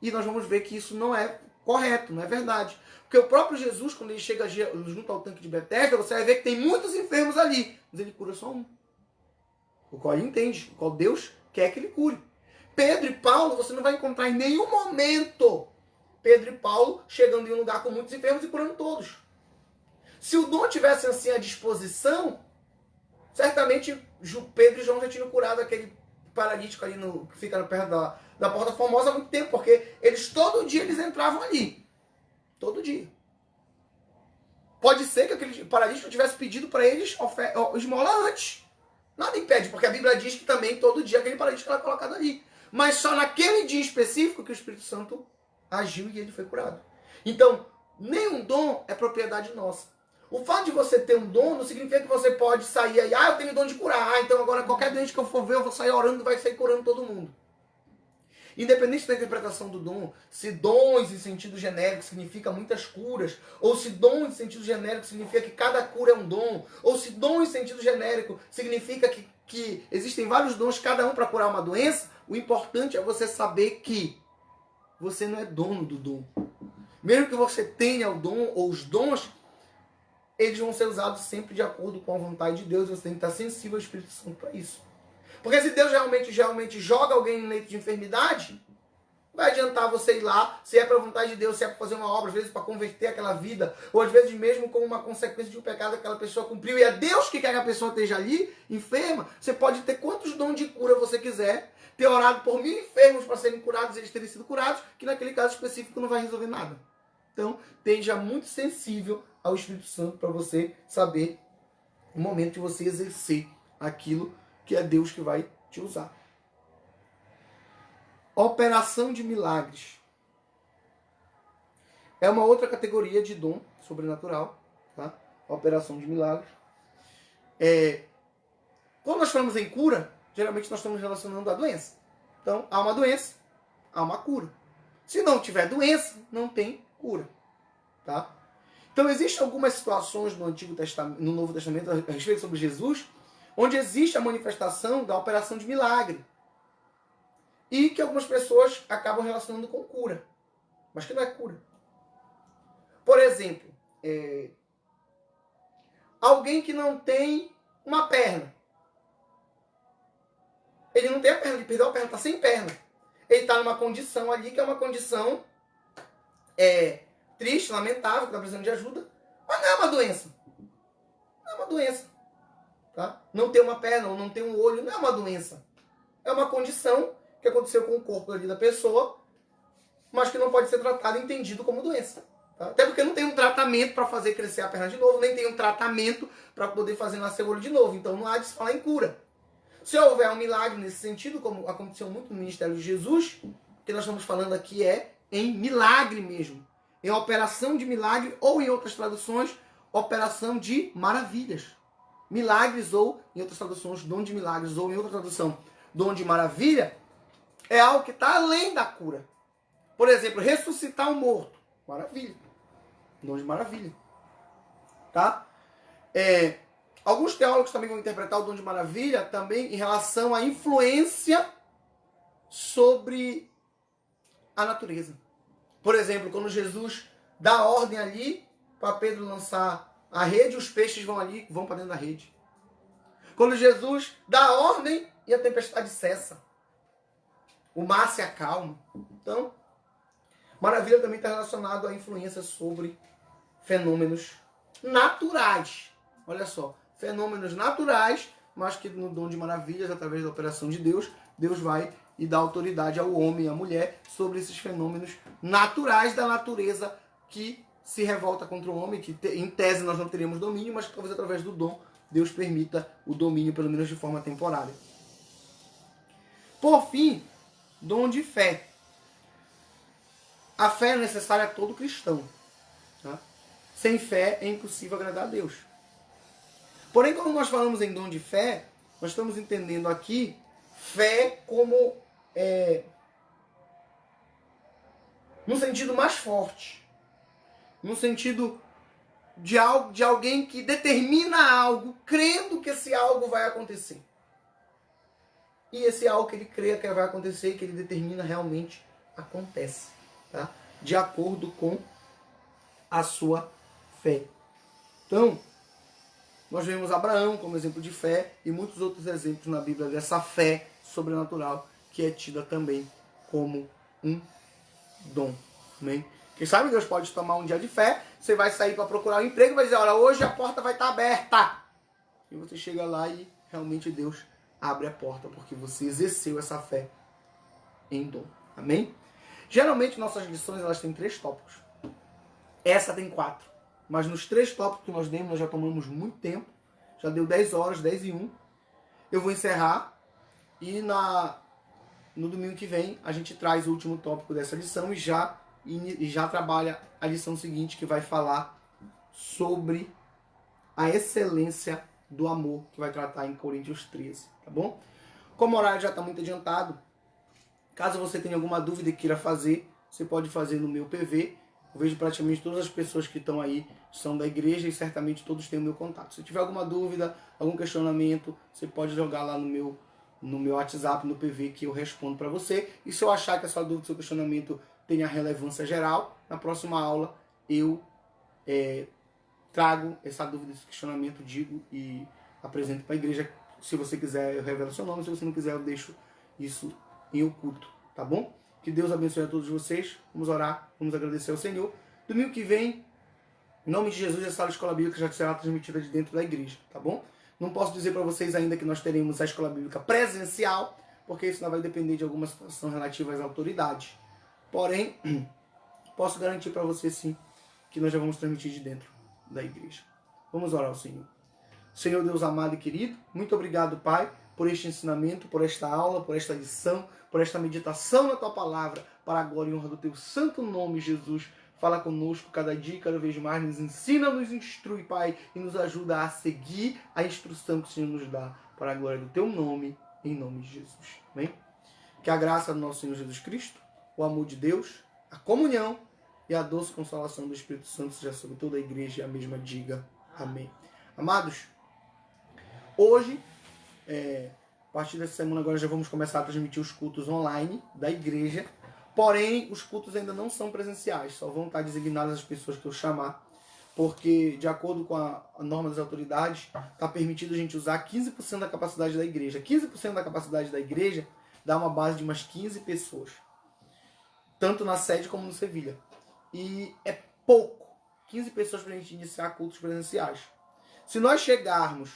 A: E nós vamos ver que isso não é correto, não é verdade. Porque o próprio Jesus, quando ele chega junto ao tanque de Betesda, você vai ver que tem muitos enfermos ali, mas ele cura só um. O qual ele entende, o qual Deus quer que ele cure. Pedro e Paulo, você não vai encontrar em nenhum momento Pedro e Paulo chegando em um lugar com muitos enfermos e curando todos. Se o dom tivesse assim à disposição, certamente Pedro e João já tinham curado aquele paralítico ali que fica perto da Porta Formosa há muito tempo, porque todo dia eles entravam ali. Todo dia. Pode ser que aquele paralítico tivesse pedido para eles esmola antes. Nada impede, porque a Bíblia diz que também todo dia aquele paralítico era colocado ali. Mas só naquele dia específico que o Espírito Santo agiu e ele foi curado. Então, nenhum dom é propriedade nossa. O fato de você ter um dom não significa que você pode sair aí, eu tenho dom de curar, então agora qualquer doente que eu for ver, eu vou sair orando e vai sair curando todo mundo. Independente da interpretação do dom, se dons em sentido genérico significa muitas curas, ou se dom em sentido genérico significa que cada cura é um dom, ou se dom em sentido genérico significa que existem vários dons, cada um para curar uma doença, o importante é você saber que você não é dono do dom. Mesmo que você tenha o dom ou os dons, eles vão ser usados sempre de acordo com a vontade de Deus, você tem que estar sensível ao Espírito Santo para isso. Porque se Deus realmente joga alguém no leito de enfermidade, vai adiantar você ir lá, se é para a vontade de Deus, se é para fazer uma obra, às vezes para converter aquela vida, ou às vezes mesmo como uma consequência de um pecado que aquela pessoa cumpriu, e é Deus que quer que a pessoa esteja ali, enferma. Você pode ter quantos dons de cura você quiser, ter orado por 1000 enfermos para serem curados, eles terem sido curados, que naquele caso específico não vai resolver nada. Então, esteja muito sensível ao Espírito Santo para você saber o momento de você exercer aquilo que é Deus que vai te usar. Operação de milagres. É uma outra categoria de dom sobrenatural. Tá? Operação de milagres. Quando nós falamos em cura, geralmente nós estamos relacionando a doença. Então, há uma doença, há uma cura. Se não tiver doença, não tem cura. Tá? Então, existem algumas situações no Antigo Testamento, no Novo Testamento, a respeito sobre Jesus, onde existe a manifestação da operação de milagre. E que algumas pessoas acabam relacionando com cura. Mas que não é cura. Por exemplo, alguém que não tem uma perna. Ele não tem a perna, ele perdeu a perna, está sem perna. Ele está numa condição ali que é uma condição triste, lamentável, que está precisando de ajuda. Mas não é uma doença. Não é uma doença. Tá? Não ter uma perna ou não ter um olho não é uma doença. É uma condição que aconteceu com o corpo ali da pessoa, mas que não pode ser tratada e entendido como doença. Tá? Até porque não tem um tratamento para fazer crescer a perna de novo, nem tem um tratamento para poder fazer nascer o olho de novo. Então não há de se falar em cura. Se houver um milagre nesse sentido, como aconteceu muito no ministério de Jesus, o que nós estamos falando aqui é em milagre mesmo. Em operação de milagre, ou em outras traduções, operação de maravilhas. Milagres, ou em outras traduções, dom de milagres, ou em outra tradução, dom de maravilha, é algo que está além da cura. Por exemplo, ressuscitar um morto. Maravilha. Dom de maravilha. Tá? Alguns teólogos também vão interpretar o dom de maravilha também em relação à influência sobre a natureza. Por exemplo, quando Jesus dá ordem ali para Pedro lançar a rede, os peixes vão ali, vão para dentro da rede. Quando Jesus dá ordem e a tempestade cessa. O mar se acalma. Então, maravilha também está relacionado à influência sobre fenômenos naturais. Olha só, fenômenos naturais, mas que no dom de maravilhas, através da operação de Deus, Deus vai e dá autoridade ao homem e à mulher sobre esses fenômenos naturais da natureza que se revolta contra o homem, que em tese nós não teríamos domínio, mas que talvez através do dom Deus permita o domínio, pelo menos de forma temporária. Por fim, dom de fé. A fé é necessária a todo cristão. Tá? Sem fé é impossível agradar a Deus. Porém, quando nós falamos em dom de fé, nós estamos entendendo aqui fé como no sentido mais forte. No sentido de alguém que determina algo, crendo que esse algo vai acontecer. E esse algo que ele crê que vai acontecer, que ele determina, realmente acontece. Tá? De acordo com a sua fé. Então, nós vemos Abraão como exemplo de fé e muitos outros exemplos na Bíblia dessa fé sobrenatural que é tida também como um dom. Amém? Quem sabe Deus pode tomar um dia de fé, você vai sair para procurar um emprego e vai dizer, olha, hoje a porta vai estar aberta. E você chega lá e realmente Deus abre a porta, porque você exerceu essa fé em dom. Amém? Geralmente nossas lições elas têm 3 tópicos. Essa tem 4. Mas nos 3 tópicos que nós demos, nós já tomamos muito tempo. Já deu 10 horas, 10 e 1. Eu vou encerrar. E no domingo que vem, a gente traz o último tópico dessa lição e já trabalha a lição seguinte, que vai falar sobre a excelência do amor, que vai tratar em Coríntios 13. Tá bom? Como o horário já está muito adiantado, caso você tenha alguma dúvida e queira fazer, você pode fazer no meu PV. Eu vejo praticamente todas as pessoas que estão aí são da igreja e certamente todos têm o meu contato. Se tiver alguma dúvida, algum questionamento, você pode jogar lá no meu WhatsApp, no PV, que eu respondo para você. E se eu achar que a sua dúvida, seu questionamento tenha relevância geral, na próxima aula eu trago essa dúvida, esse questionamento, digo e apresento para a igreja. Se você quiser, eu revelo seu nome. Se você não quiser, eu deixo isso em oculto, tá bom? Que Deus abençoe a todos vocês. Vamos orar, vamos agradecer ao Senhor. Domingo que vem, em nome de Jesus, essa escola bíblica já será transmitida de dentro da igreja, tá bom? Não posso dizer para vocês ainda que nós teremos a escola bíblica presencial, porque isso não vai depender de alguma situação relativa às autoridades. Porém, posso garantir para vocês sim, que nós já vamos transmitir de dentro da igreja. Vamos orar ao Senhor. Senhor Deus amado e querido, muito obrigado, Pai, por este ensinamento, por esta aula, por esta lição, por esta meditação na Tua Palavra, para a glória e honra do Teu santo nome, Jesus. Fala conosco cada dia, cada vez mais, nos ensina, nos instrui, Pai, e nos ajuda a seguir a instrução que o Senhor nos dá, para a glória do Teu nome, em nome de Jesus. Amém? Que a graça do nosso Senhor Jesus Cristo, o amor de Deus, a comunhão e a doce consolação do Espírito Santo seja sobre toda a igreja e a mesma diga. Amém. Amados, hoje, a partir dessa semana agora já vamos começar a transmitir os cultos online da igreja. Porém, os cultos ainda não são presenciais, só vão estar designadas as pessoas que eu chamar, porque, de acordo com a norma das autoridades, está permitido a gente usar 15% da capacidade da igreja. 15% da capacidade da igreja dá uma base de umas 15 pessoas, tanto na sede como no Sevilha. E é pouco, 15 pessoas para a gente iniciar cultos presenciais. Se nós chegarmos,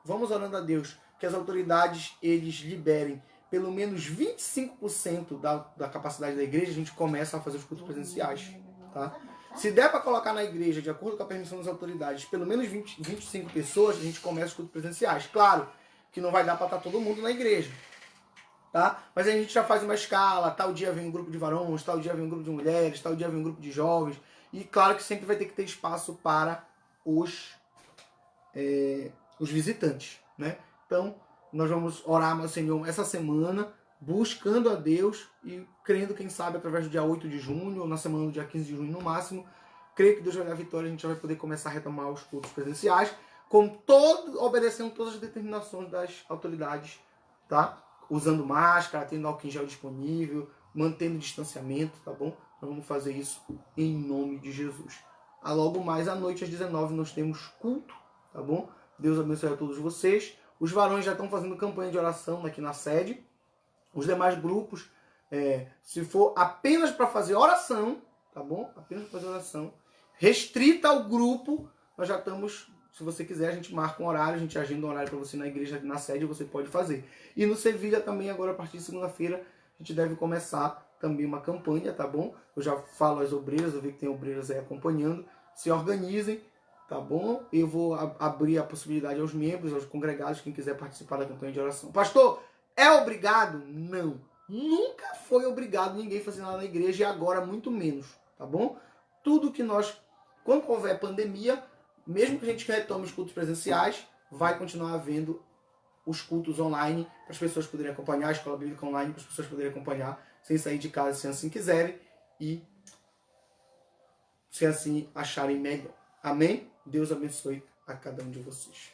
A: vamos orando a Deus, que as autoridades eles liberem pelo menos 25% da capacidade da igreja, a gente começa a fazer os cultos presenciais. Tá? Se der para colocar na igreja, de acordo com a permissão das autoridades, pelo menos 25 pessoas, a gente começa os cultos presenciais. Claro que não vai dar para estar todo mundo na igreja, tá? Mas a gente já faz uma escala, tal dia vem um grupo de varões, tal dia vem um grupo de mulheres, tal dia vem um grupo de jovens. E claro que sempre vai ter que ter espaço para os visitantes, né? Então, nós vamos orar ao Senhor essa semana, buscando a Deus e crendo, quem sabe, através do dia 8 de junho ou na semana do dia 15 de junho no máximo, creio que Deus vai dar vitória, a gente já vai poder começar a retomar os cultos presenciais, obedecendo todas as determinações das autoridades, tá? Usando máscara, tendo álcool em gel disponível, mantendo distanciamento, tá bom? Nós vamos fazer isso em nome de Jesus. Logo mais à noite, às 19, nós temos culto, tá bom? Deus abençoe a todos vocês. Os varões já estão fazendo campanha de oração aqui na sede. Os demais grupos, se for apenas para fazer oração, tá bom? Apenas para fazer oração, restrita ao grupo, nós já estamos, se você quiser, a gente marca um horário, a gente agenda um horário para você na igreja, na sede, você pode fazer. E no Sevilha também, agora a partir de segunda-feira, a gente deve começar também uma campanha, tá bom? Eu já falo às obreiras, eu vi que tem obreiras aí acompanhando, se organizem, tá bom? Eu vou abrir a possibilidade aos membros, aos congregados, quem quiser participar da campanha de oração. Pastor, é obrigado? Não. Nunca foi obrigado ninguém a fazer nada na igreja e agora muito menos, tá bom? Tudo que quando houver pandemia, mesmo que a gente retome os cultos presenciais, vai continuar havendo os cultos online para as pessoas poderem acompanhar, a escola bíblica online para as pessoas poderem acompanhar sem sair de casa, se assim quiserem e se assim acharem melhor. Amém? Deus abençoe a cada um de vocês.